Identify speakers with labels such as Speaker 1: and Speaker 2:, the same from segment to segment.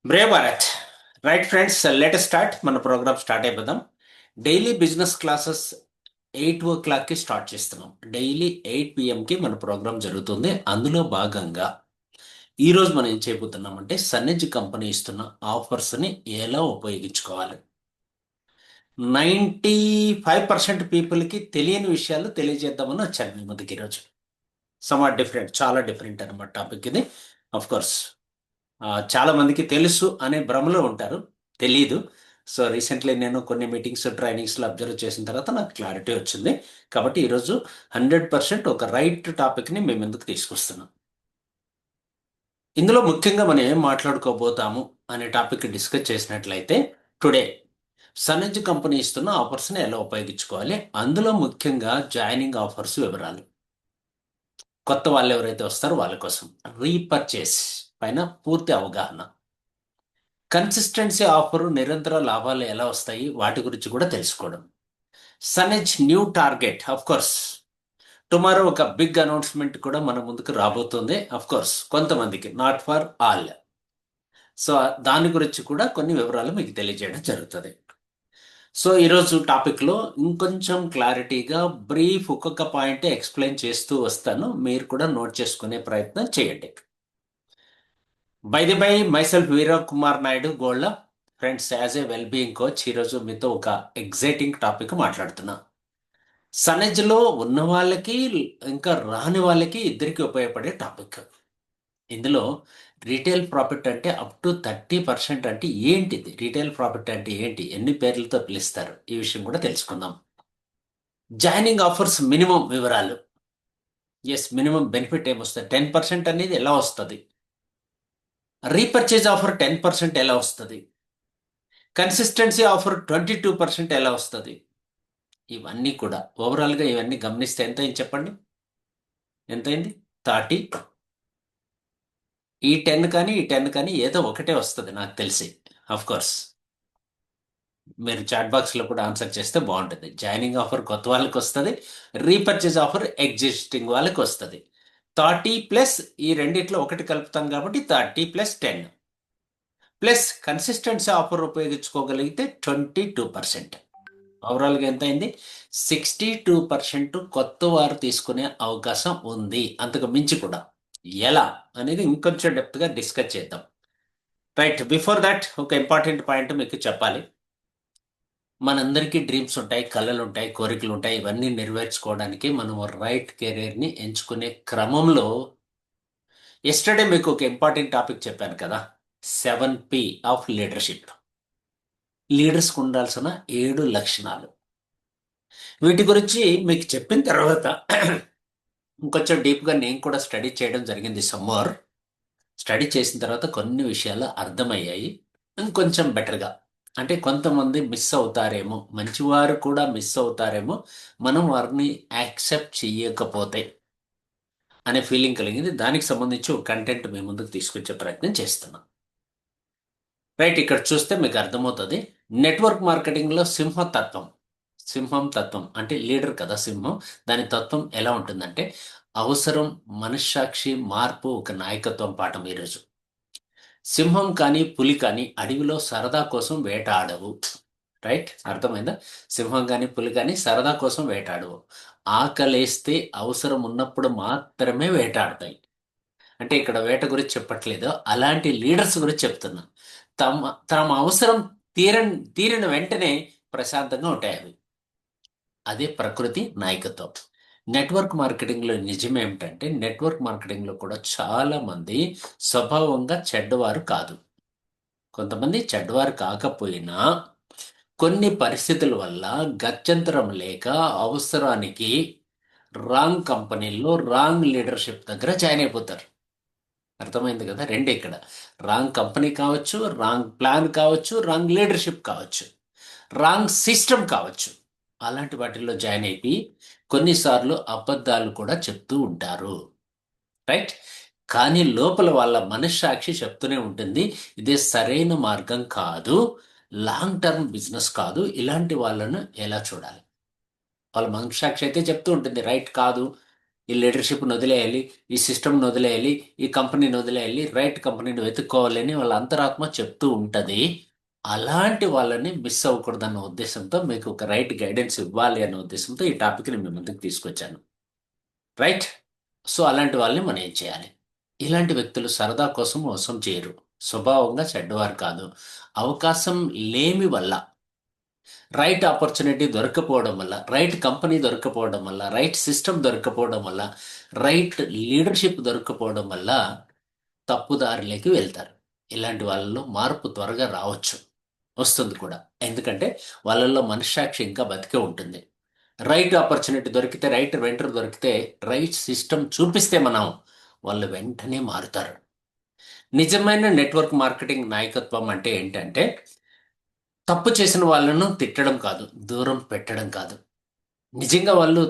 Speaker 1: Brave Bharat. Right friends, latest start మన programme start అయిపోదాం. Daily business classes 8 o'clockకి start చేస్తున్నాం. Daily 8 p.m.కి మన ప్రోగ్రామ్ జరుగుతుంది. అందులో భాగంగా ఈరోజు మనం ఏం చేయబోతున్నామంటే సన్నెజ్ కంపెనీ ఇస్తున్న ఆఫర్స్ని ఎలా ఉపయోగించుకోవాలి. 95% పీపుల్కి తెలియని విషయాలు తెలియజేద్దామని వచ్చాను మీ ముందుకి ఈరోజు. సమ్వాట్ డిఫరెంట్, చాలా డిఫరెంట్ అనమాట టాపిక్ ఇది. అఫ్ కోర్స్ చాలా మందికి తెలుసు అనే భ్రమలో ఉంటారు, తెలియదు. సో రీసెంట్లీ నేను కొన్ని మీటింగ్స్ ట్రైనింగ్స్లో అబ్జర్వ్ చేసిన తర్వాత నాకు క్లారిటీ వచ్చింది. కాబట్టి ఈరోజు 100% ఒక రైట్ టాపిక్ని మేము ఎందుకు తీసుకొస్తున్నాం. ఇందులో ముఖ్యంగా మనం ఏం మాట్లాడుకోబోతాము అనే టాపిక్ డిస్కస్ చేసినట్లయితే, టుడే సనెజ్ కంపెనీ ఇస్తున్న ఆఫర్స్ని ఎలా ఉపయోగించుకోవాలి, అందులో ముఖ్యంగా జాయినింగ్ ఆఫర్స్ వివరాలు, కొత్త వాళ్ళు ఎవరైతే వస్తారో వాళ్ళ కోసం రీపర్చేస్ పైన పూర్తి అవగాహన, కన్సిస్టెన్సీ ఆఫర్, నిరంతర లాభాలు ఎలా వస్తాయి వాటి గురించి కూడా తెలుసుకోవడం, Sanage new target. Of course tomorrow ఒక బిగ్ అనౌన్స్మెంట్ కూడా మన ముందుకు రాబోతుంది. ఆఫ్ కోర్స్ కొంతమందికి, నాట్ ఫర్ ఆల్. సో దాని గురించి కూడా కొన్ని వివరాలు మీకు తెలియజేయడం జరుగుతుంది. సో ఈరోజు టాపిక్లో ఇంకొంచెం క్లారిటీగా బ్రీఫ్ ఒక్కొక్క పాయింట్ ఎక్స్ప్లెయిన్ చేస్తూ వస్తాను. మీరు కూడా నోట్ చేసుకునే ప్రయత్నం చేయండి. By myself Veera Kumar Naidu Golla. Friends, as a wellbeing coach ఈరోజు మీతో ఒక ఎగ్జైటింగ్ టాపిక్ మాట్లాడుతున్నా. సనెజ్లో ఉన్న వాళ్ళకి ఇంకా రాని వాళ్ళకి ఇద్దరికి ఉపయోగపడే టాపిక్. ఇందులో రీటైల్ ప్రాఫిట్ అంటే అప్ టు 30% అంటే ఏంటిది, రీటైల్ ప్రాఫిట్ అంటే ఏంటి, ఎన్ని పేర్లతో పిలుస్తారు, ఈ విషయం కూడా తెలుసుకుందాం. జాయినింగ్ ఆఫర్స్ మినిమం వివరాలు. ఎస్, మినిమం బెనిఫిట్ ఏమొస్తుంది, 10% అనేది ఎలా వస్తుంది, రీపర్చేజ్ ఆఫర్ 10% ఎలా వస్తుంది, కన్సిస్టెన్సీ ఆఫర్ 22% ఎలా వస్తుంది, ఇవన్నీ కూడా ఓవరాల్గా ఇవన్నీ గమనిస్తే ఎంత అయింది చెప్పండి, ఎంతైంది? 30. ఈ 10 కానీ ఈ 10 కానీ ఏదో ఒకటే వస్తుంది నాకు తెలిసి. ఆఫ్ కోర్స్ మీరు చాట్ బాక్స్లో కూడా ఆన్సర్ చేస్తే బాగుంటుంది. జాయినింగ్ ఆఫర్ కొత్త వాళ్ళకి వస్తుంది, రీపర్చేజ్ ఆఫర్ ఎగ్జిస్టింగ్ వాళ్ళకి వస్తుంది. 30 ప్లస్ ఈ రెండిట్లో ఒకటి కలుపుతాం కాబట్టి 30 ప్లస్ 10 ప్లస్ కన్సిస్టెన్సీ ఆఫర్ ఉపయోగించుకోగలిగితే 22%. ఓవరాల్గా ఎంత అయింది? 62% కొత్త వారు తీసుకునే అవకాశం ఉంది. అంతకు మించి కూడా ఎలా అనేది ఇంకొంచెం డెప్త్గా డిస్కస్ చేద్దాం. రైట్, బిఫోర్ దట్ ఒక ఇంపార్టెంట్ పాయింట్ మీకు చెప్పాలి. మనందరికీ డ్రీమ్స్ ఉంటాయి, కళలు ఉంటాయి, కోరికలు ఉంటాయి. ఇవన్నీ నెరవేర్చుకోవడానికి మనం రైట్ కెరీర్ని ఎంచుకునే క్రమంలో ఎస్టర్డే మీకు ఒక ఇంపార్టెంట్ టాపిక్ చెప్పాను కదా, 7P ఆఫ్ లీడర్షిప్. లీడర్స్కి ఉండాల్సిన 7 లక్షణాలు. వీటి గురించి మీకు చెప్పిన తర్వాత ఇంకొంచెం డీప్గా నేను కూడా స్టడీ చేయడం జరిగింది. సమ్మర్ స్టడీ చేసిన తర్వాత కొన్ని విషయాలు అర్థమయ్యాయి. ఇంకొంచెం బెటర్గా, అంటే కొంతమంది మిస్ అవుతారేమో, మంచివారు కూడా మిస్ అవుతారేమో మనం వారిని యాక్సెప్ట్ చేయకపోతే అనే ఫీలింగ్ కలిగింది. దానికి సంబంధించి ఒక కంటెంట్ మీ ముందుకు తీసుకొచ్చే ప్రయత్నం చేస్తున్నాం. రైట్, ఇక్కడ చూస్తే మీకు అర్థమవుతుంది. నెట్వర్క్ మార్కెటింగ్లో సింహతత్వం. సింహం తత్వం అంటే లీడర్ కదా సింహం. దాని తత్వం ఎలా ఉంటుందంటే అవసరం, మనస్సాక్షి, మార్పు, ఒక నాయకత్వం పాఠం ఈరోజు. సింహం కానీ పులి కానీ అడవిలో సరదా కోసం వేటాడవు. రైట్, అర్థమైందా? సింహం కానీ పులి కానీ సరదా కోసం వేటాడవు. ఆకలేస్తే అవసరం ఉన్నప్పుడు మాత్రమే వేటాడతాయి. అంటే ఇక్కడ వేట గురించి చెప్పట్లేదు, అలాంటి లీడర్స్ గురించి చెప్తున్నా. తమ అవసరం తీరిన వెంటనే ప్రశాంతంగా ఉంటాయి అవి. అదే ప్రకృతి నాయకత్వం. నెట్వర్క్ మార్కెటింగ్లో నిజం ఏమిటంటే, నెట్వర్క్ మార్కెటింగ్లో కూడా చాలా మంది స్వభావంగా చెడ్డవారు కాదు. కొంతమంది చెడ్డవారు కాకపోయినా కొన్ని పరిస్థితుల వల్ల గత్యంతరం లేక అవసరానికి రాంగ్ కంపెనీల్లో రాంగ్ లీడర్షిప్ దగ్గర జాయిన్ అయిపోతారు. అర్థమైంది కదా? రెండు ఇక్కడ రాంగ్ కంపెనీ కావచ్చు, రాంగ్ ప్లాన్ కావచ్చు, రాంగ్ లీడర్షిప్ కావచ్చు, రాంగ్ సిస్టమ్ కావచ్చు. అలాంటి వాటిల్లో జాయిన్ అయిపోయి కొన్నిసార్లు అబద్ధాలు కూడా చెప్తూ ఉంటారు. రైట్, కానీ లోపల వాళ్ళ మనస్సాక్షి చెప్తూనే ఉంటుంది, ఇదే సరైన మార్గం కాదు, లాంగ్ టర్మ్ బిజినెస్ కాదు. ఇలాంటి వాళ్ళను ఎలా చూడాలి? వాళ్ళ మనస్సాక్షి అయితే చెప్తూ ఉంటుంది రైట్ కాదు, ఈ లీడర్షిప్ని వదిలేయాలి, ఈ సిస్టమ్ని వదిలేయాలి, ఈ కంపెనీని వదిలేయాలి, రైట్ కంపెనీని వెతుక్కోవాలని వాళ్ళ అంతరాత్మ చెప్తూ ఉంటుంది. అలాంటి వాళ్ళని మిస్ అవ్వకూడదన్న ఉద్దేశంతో మీకు ఒక రైట్ గైడెన్స్ ఇవ్వాలి అనే ఉద్దేశంతో ఈ టాపిక్ని మీ ముందుకు తీసుకొచ్చాను. రైట్. సో అలాంటి వాళ్ళని మనం ఏం చేయాలి? ఇలాంటి వ్యక్తులు సరదా కోసం మోసం చేయరు, స్వభావంగా చెడ్డవారు కాదు. అవకాశం లేమి వల్ల, రైట్ ఆపర్చునిటీ దొరకపోవడం వల్ల, రైట్ కంపెనీ దొరకపోవడం వల్ల, రైట్ సిస్టమ్ దొరకపోవడం వల్ల, రైట్ లీడర్షిప్ దొరకపోవడం వల్ల తప్పుదారిలోకి వెళ్తారు. ఇలాంటి వాళ్ళలో మార్పు త్వరగా రావచ్చు, వస్తుంది కూడా. ఎందుకంటే వాళ్ళల్లో మనస్సాక్షి ఇంకా బతికే ఉంటుంది. రైట్ ఆపర్చునిటీ దొరికితే, రైట్ వెంటర్ దొరికితే, రైట్ సిస్టమ్ చూపిస్తే మనం, వాళ్ళు వెంటనే మారుతారు. నిజమైన నెట్వర్క్ మార్కెటింగ్ నాయకత్వం అంటే ఏంటంటే, తప్పు చేసిన వాళ్ళను తిట్టడం కాదు, దూరం పెట్టడం కాదు. నిజంగా వాళ్ళు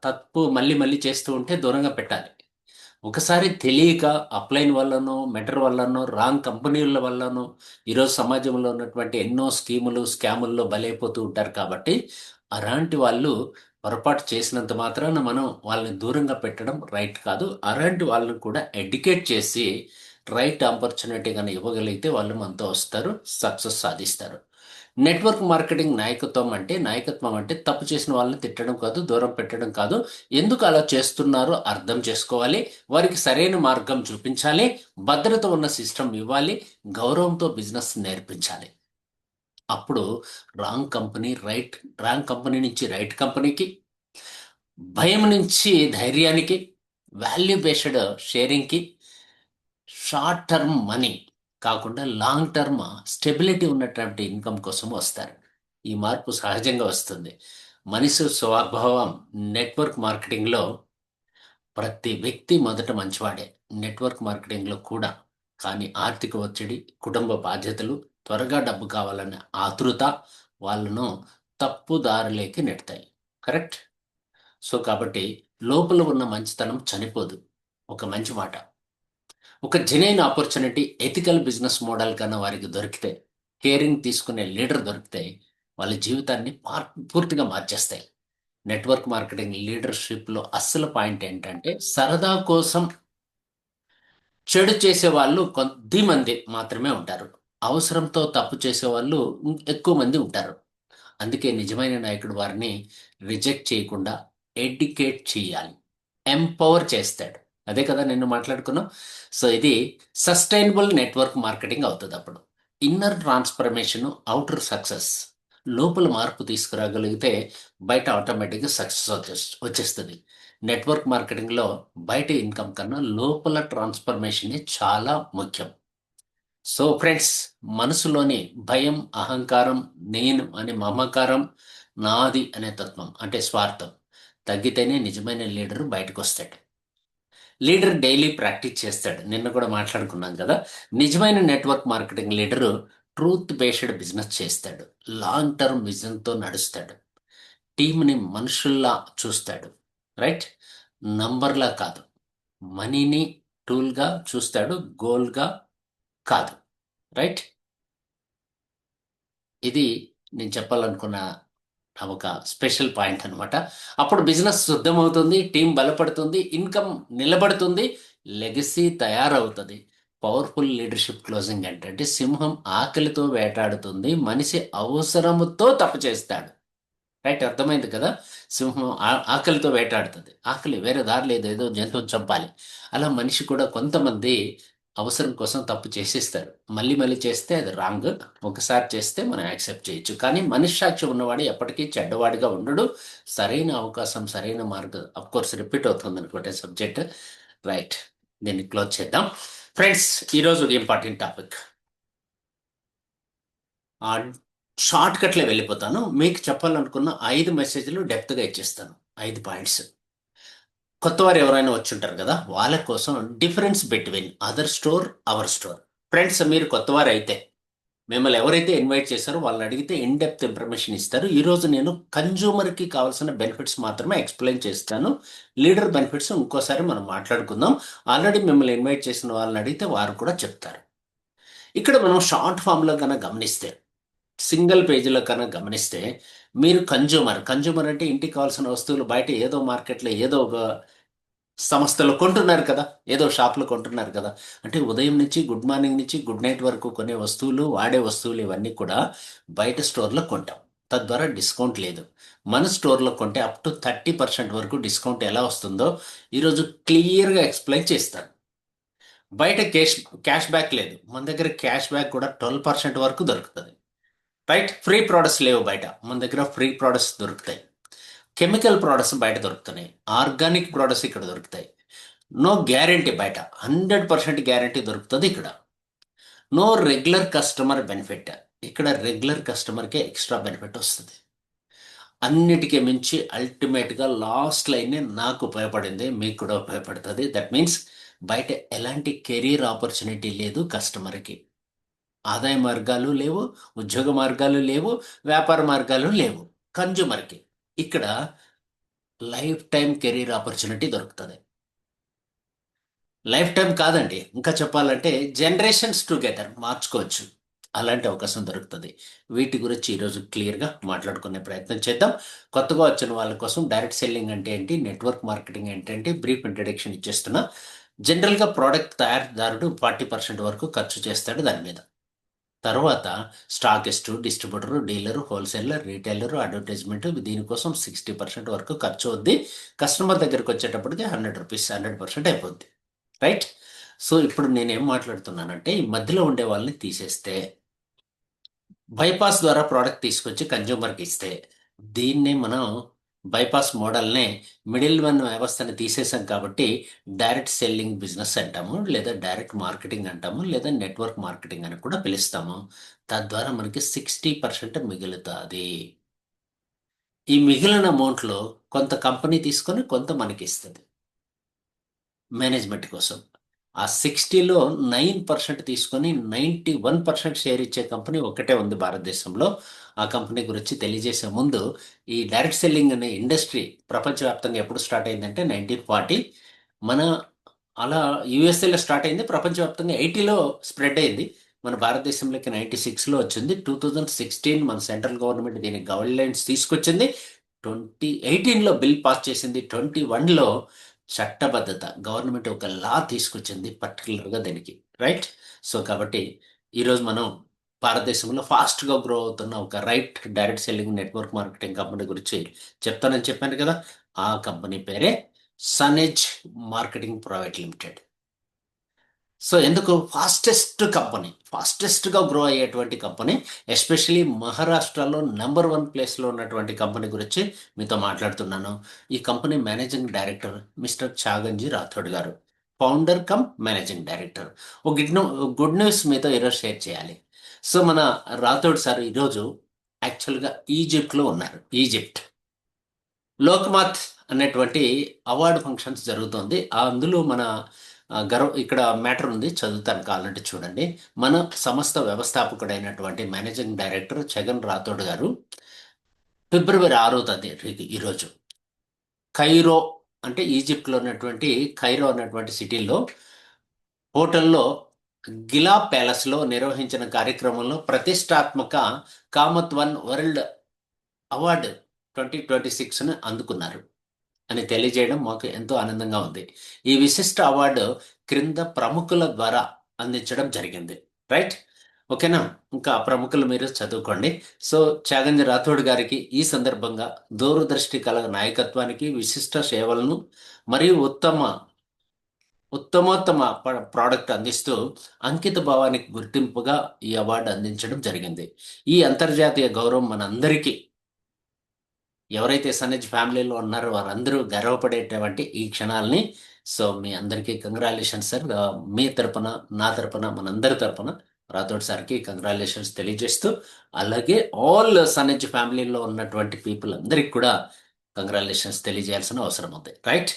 Speaker 1: తప్పు మళ్ళీ మళ్ళీ చేస్తూ ఉంటే దూరంగా పెట్టాలి. ఒకసారి తెలియక అప్లైన్ వల్లనో, మెటర్ వల్లనో, రాంగ్ కంపెనీల వల్లనో ఈరోజు సమాజంలో ఉన్నటువంటి ఎన్నో స్కీములు, స్కాముల్లో బలైపోతూ ఉంటారు. కాబట్టి అలాంటి వాళ్ళు పొరపాటు చేసినంత మాత్రాన మనం వాళ్ళని దూరంగా పెట్టడం రైట్ కాదు. అలాంటి వాళ్ళని కూడా ఎడ్యుకేట్ చేసి రైట్ ఆపర్చునిటీ కానీ ఇవ్వగలిగితే వాళ్ళు మనతో వస్తారు, సక్సెస్ సాధిస్తారు. నెట్వర్క్ మార్కెటింగ్ నాయకత్వం అంటే తప్పు చేసిన వాళ్ళని తిట్టడం కాదు, దూరం పెట్టడం కాదు. ఎందుకు అలా చేస్తున్నారో అర్థం చేసుకోవాలి, వారికి సరైన మార్గం చూపించాలి, భద్రత ఉన్న సిస్టమ్ ఇవ్వాలి, గౌరవంతో బిజినెస్ నేర్పించాలి. అప్పుడు రాంగ్ కంపెనీ నుంచి రైట్ కంపెనీకి, భయం నుంచి ధైర్యానికి, వాల్యూ బేస్డ్ షేరింగ్కి, షార్ట్ టర్మ్ మనీ కాకుండా లాంగ్ టర్మ్ స్టెబిలిటీ ఉన్నటువంటి ఇన్కమ్ కోసం వస్తారు. ఈ మార్పు సహజంగా వస్తుంది. మనిషి స్వభావం నెట్వర్క్ మార్కెటింగ్లో ప్రతి వ్యక్తి మొదట మంచివాడే, నెట్వర్క్ మార్కెటింగ్లో కూడా. కానీ ఆర్థిక ఒత్తిడి, కుటుంబ బాధ్యతలు, త్వరగా డబ్బు కావాలనే ఆతృత వాళ్ళను తప్పుదారిలోకి నెడతాయి. కరెక్ట్. సో కాబట్టి లోపల ఉన్న మంచితనం చనిపోదు. ఒక మంచి మాట, ఒక genuine opportunity, ethical business model కన్నా వారికి దొరికితే, కేరింగ్ తీసుకునే లీడర్ దొరికితే, వాళ్ళ జీవితాన్ని పూర్తిగా మార్చేస్తాయి. నెట్వర్క్ మార్కెటింగ్ లీడర్షిప్లో అస్సలు పాయింట్ ఏంటంటే, సరదా కోసం చెడు చేసేవాళ్ళు కొద్ది మంది మాత్రమే ఉంటారు. అవసరంతో తప్పు చేసేవాళ్ళు ఎక్కువ మంది ఉంటారు. అందుకే నిజమైన నాయకుడు వారిని రిజెక్ట్ చేయకుండా ఎడ్యుకేట్ చేయాలి, ఎంపవర్ చేస్తాడు. అదే కదా నిన్ను మాట్లాడుకున్నాం. సో ఇది సస్టైనబుల్ నెట్వర్క్ మార్కెటింగ్ అవుతుంది అప్పుడు. Inner transformation, outer success. లోపల మార్పు తీసుకురాగలిగితే బయట ఆటోమేటిక్గా సక్సెస్ వచ్చేస్తుంది. నెట్వర్క్ మార్కెటింగ్లో బయట ఇన్కమ్ కన్నా లోపల ట్రాన్స్ఫర్మేషన్ చాలా ముఖ్యం. సో ఫ్రెండ్స్, మనసులోని భయం, అహంకారం, నేను అనే మమకారం, నాది అనే తత్వం అంటే స్వార్థం తగ్గితేనే నిజమైన లీడర్ బయటకు వస్తాడు. లీడర్ డైలీ ప్రాక్టీస్ చేస్తాడు. నిన్న కూడా మాట్లాడుకున్నాం కదా. నిజమైన network marketing leader truth based business చేస్తాడు, లాంగ్ టర్మ్ విజన్తో నడుస్తాడు, టీంని మనుషుల్లా చూస్తాడు. రైట్. నంబర్లా కాదు, మనీని టూల్గా చూస్తాడు, గోల్గా కాదు. రైట్. ఇది నేను చెప్పాలనుకున్న ఒక స్పెషల్ పాయింట్ అనమాట. అప్పుడు బిజినెస్ శుద్ధమవుతుంది, టీం బలపడుతుంది, ఇన్కమ్ నిలబడుతుంది, లెగసీ తయారవుతుంది. పవర్ఫుల్ లీడర్షిప్ క్లోజింగ్ ఏంటంటే, సింహం ఆకలితో వేటాడుతుంది, మనిషి అవసరముతో తప్పు చేస్తాడు. రైట్. అర్థమైంది కదా. సింహం ఆకలితో వేటాడుతుంది, ఆకలి వేరే దారి లేదు, ఏదో జంతువుని చంపాలి. అలా మనిషి కూడా కొంతమంది అవసరం కోసం తప్పు చేసేస్తారు. మళ్ళీ మళ్ళీ చేస్తే అది రాంగ్, ఒకసారి చేస్తే మనం యాక్సెప్ట్ చేయొచ్చు. కానీ మనస్సాక్షి ఉన్నవాడు ఎప్పటికీ చెడ్డవాడిగా ఉండడు. సరైన అవకాశం, సరైన మార్గం, కోర్స్ రిపీట్ అవుతుంది అనుకుంటే సబ్జెక్ట్. రైట్. దీన్ని క్లోజ్ చేద్దాం ఫ్రెండ్స్. ఈరోజు ఇంపార్టెంట్ టాపిక్. షార్ట్ కట్లో వెళ్ళిపోతాను. మీకు చెప్పాలనుకున్న 5 మెసేజ్లు డెప్త్గా ఇచ్చేస్తాను, 5 పాయింట్స్. కొత్త వారు ఎవరైనా వచ్చి ఉంటారు కదా, వాళ్ళ కోసం difference between other store, our store. Friends, మీరు కొత్తవారు అయితే మిమ్మల్ని ఎవరైతే ఇన్వైట్ చేశారో వాళ్ళని అడిగితే ఇన్ డెప్త్ ఇన్ఫర్మేషన్ ఇస్తారు. ఈరోజు నేను కన్జ్యూమర్కి కావాల్సిన బెనిఫిట్స్ మాత్రమే ఎక్స్ప్లెయిన్ చేస్తాను. లీడర్ బెనిఫిట్స్ ఇంకోసారి మనం మాట్లాడుకుందాం. ఆల్రెడీ మిమ్మల్ని ఇన్వైట్ చేసిన వాళ్ళని అడిగితే వారు కూడా చెప్తారు. ఇక్కడ మనం షార్ట్ ఫామ్లో కన్నా గమనిస్తే, సింగిల్ పేజీలో కన్నా గమనిస్తే, మీరు కన్జ్యూమర్ అంటే ఇంటికి కావాల్సిన వస్తువులు బయట ఏదో మార్కెట్లో ఏదో ఒక సంస్థలు కొంటున్నారు కదా, ఏదో షాప్లో కొంటున్నారు కదా. అంటే ఉదయం నుంచి గుడ్ మార్నింగ్ నుంచి గుడ్ నైట్ వరకు కొనే వస్తువులు, వాడే వస్తువులు ఇవన్నీ కూడా బయట స్టోర్లో కొంటాం. తద్వారా డిస్కౌంట్ లేదు. మన స్టోర్లో కొంటే అప్ టు 30% వరకు డిస్కౌంట్ ఎలా వస్తుందో ఈరోజు క్లియర్గా ఎక్స్ప్లెయిన్ చేస్తాను. బయట క్యాష్ బ్యాక్ లేదు, మన దగ్గర క్యాష్ బ్యాక్ కూడా 12% వరకు దొరుకుతుంది. రైట్, ఫ్రీ ప్రోడక్ట్స్ లేవు బయట, మన దగ్గర ఫ్రీ ప్రోడక్ట్స్ దొరుకుతాయి. కెమికల్ ప్రోడక్ట్స్ బయట దొరుకుతున్నాయి, ఆర్గానిక్ ప్రోడక్ట్స్ ఇక్కడ దొరుకుతాయి. నో గ్యారంటీ, బయట 100% గ్యారంటీ దొరుకుతుంది ఇక్కడ. నో రెగ్యులర్ కస్టమర్ బెనిఫిట్, ఇక్కడ రెగ్యులర్ కస్టమర్కే ఎక్స్ట్రా బెనిఫిట్ వస్తుంది. అన్నిటికీ మించి అల్టిమేట్గా లాస్ట్ లైన్ నాకు ఉపయోగపడింది, మీకు కూడా ఉపయోగపడుతుంది. దట్ మీన్స్ బయట ఎలాంటి కెరీర్ ఆపర్చునిటీ లేదు కస్టమర్కి. ఆదాయ మార్గాలు లేవు, ఉద్యోగ మార్గాలు లేవు, వ్యాపార మార్గాలు లేవు కన్జ్యూమర్కి. ఇక్కడ లైఫ్ టైం కెరీర్ ఆపర్చునిటీ దొరుకుతుంది. లైఫ్ టైం కాదండి, ఇంకా చెప్పాలంటే జనరేషన్స్ టుగెదర్ మార్చుకోవచ్చు, అలాంటి అవకాశం దొరుకుతుంది. వీటి గురించి ఈరోజు క్లియర్గా మాట్లాడుకునే ప్రయత్నం చేద్దాం. కొత్తగా వచ్చిన వాళ్ళ కోసం డైరెక్ట్ సెల్లింగ్ అంటే ఏంటి, నెట్వర్క్ మార్కెటింగ్ ఏంటంటే బ్రీఫ్ ఇంట్రడక్షన్ ఇచ్చేస్తున్నా. జనరల్గా ప్రోడక్ట్ తయారీదారుడు 40% వరకు ఖర్చు చేస్తాడు దాని మీద. తర్వాత stockist, distributor, dealer, wholesaler, రీటైలరు, advertisement, దీనికోసం 60% వరకు ఖర్చు అవుద్ది. కస్టమర్ దగ్గరికి వచ్చేటప్పటికి రూ. 100 100% అయిపోద్ది. రైట్. సో ఇప్పుడు నేనేం మాట్లాడుతున్నానంటే ఈ మధ్యలో ఉండే వాళ్ళని తీసేస్తే, బైపాస్ ద్వారా ప్రోడక్ట్ తీసుకొచ్చి కన్జ్యూమర్కి ఇస్తే, దీన్నే మనం బైపాస్ మోడల్నే మిడిల్ వన్ వ్యవస్థని తీసేసాం కాబట్టి డైరెక్ట్ సెల్లింగ్ బిజినెస్ అంటాము, లేదా డైరెక్ట్ మార్కెటింగ్ అంటాము, లేదా నెట్వర్క్ మార్కెటింగ్ అని కూడా పిలుస్తాము. తద్వారా మనకి 60% మిగులుతుంది. ఈ మిగిలిన అమౌంట్లో కొంత కంపెనీ తీసుకొని కొంత మనకి ఇస్తుంది మేనేజ్మెంట్ కోసం. ఆ 60లో 9% తీసుకొని 91% షేర్ ఇచ్చే కంపెనీ ఒకటే ఉంది భారతదేశంలో. ఆ కంపెనీ గురించి తెలియజేసే ముందు, ఈ డైరెక్ట్ సెల్లింగ్ అనే ఇండస్ట్రీ ప్రపంచవ్యాప్తంగా ఎప్పుడు స్టార్ట్ అయిందంటే 1940. మన అలా యుఎస్ఏలో స్టార్ట్ అయింది, ప్రపంచవ్యాప్తంగా 80లో స్ప్రెడ్ అయింది. మన భారతదేశంలోకి 96లో వచ్చింది. 2016 మన సెంట్రల్ గవర్నమెంట్ దీనికి గైడ్లైన్స్ తీసుకొచ్చింది. 2018లో బిల్ పాస్ చేసింది. 21లో చట్టబద్ధత గవర్నమెంట్ ఒక లా తీసుకొచ్చింది పర్టికులర్గా దీనికి. రైట్. సో కాబట్టి ఈరోజు మనం భారతదేశంలో ఫాస్ట్గా గ్రో అవుతున్న ఒక right direct selling network marketing company గురించి చెప్తానని చెప్పాను కదా. ఆ కంపెనీ పేరే Sanage marketing private limited. So ఎందుకు ఫాస్టెస్ట్ కంపెనీ, ఫాస్టెస్ట్గా గ్రో అయ్యేటువంటి కంపెనీ, ఎస్పెషలీ మహారాష్ట్రలో నెంబర్ 1 ప్లేస్లో ఉన్నటువంటి కంపెనీ గురించి మీతో మాట్లాడుతున్నాను. ఈ company managing director mister Chhaganji Rathod garu, founder cum managing director. ఒక గుడ్ న్యూస్ మీతో ఈరోజు షేర్ చేయాలి. సో మన రాథోడ్ సార్ ఈరోజు యాక్చువల్గా ఈజిప్ట్లో ఉన్నారు. ఈజిప్ట్ లోక్మత్ అనేటువంటి అవార్డు ఫంక్షన్స్ జరుగుతుంది. అందులో మన ఇక్కడ మ్యాటర్ ఉంది, చదువుతాను కావాలంటే చూడండి. మన సంస్థ వ్యవస్థాపకుడైనటువంటి మేనేజింగ్ డైరెక్టర్ జగన్ రాథోడ్ గారు ఫిబ్రవరి 6వ తేదీ ఈరోజు కైరో, అంటే ఈజిప్ట్లో ఉన్నటువంటి కైరో అన్నటువంటి సిటీలో హోటల్లో గిలా ప్యాలెస్లో నిర్వహించిన కార్యక్రమంలో ప్రతిష్టాత్మక కామత్ వన్ వరల్డ్ అవార్డు 2026ను అందుకున్నారు అని తెలియజేయడం మాకు ఎంతో ఆనందంగా ఉంది. ఈ విశిష్ట అవార్డు క్రింద ప్రముఖుల ద్వారా అందించడం జరిగింది. రైట్. ఓకేనా. ఇంకా ఆ ప్రముఖులు మీరు చదువుకోండి. సో త్యాగంజి రాథోడ్ గారికి ఈ సందర్భంగా దూరదృష్టి కల నాయకత్వానికి, విశిష్ట సేవలను మరియు ఉత్తమోత్తమ ప్రోడక్ట్ అందిస్తూ అంకిత భావానికి గుర్తింపుగా ఈ అవార్డు అందించడం జరిగింది. ఈ అంతర్జాతీయ గౌరవం మనందరికీ, ఎవరైతే సన్నజ్ ఫ్యామిలీలో ఉన్నారో వారందరూ గర్వపడేటువంటి ఈ క్షణాలని. సో మీ అందరికీ కంగ్రాచులేషన్స్ సార్. మీ తరపున, నా తరపున, మనందరి తరపున రాథోడ్ సార్కి కంగ్రాచులేషన్స్ తెలియజేస్తూ, అలాగే ఆల్ సన్నజ్ ఫ్యామిలీలో ఉన్నటువంటి పీపుల్ అందరికి కూడా కంగ్రాచులేషన్స్ తెలియజేయాల్సిన అవసరం ఉంది. రైట్.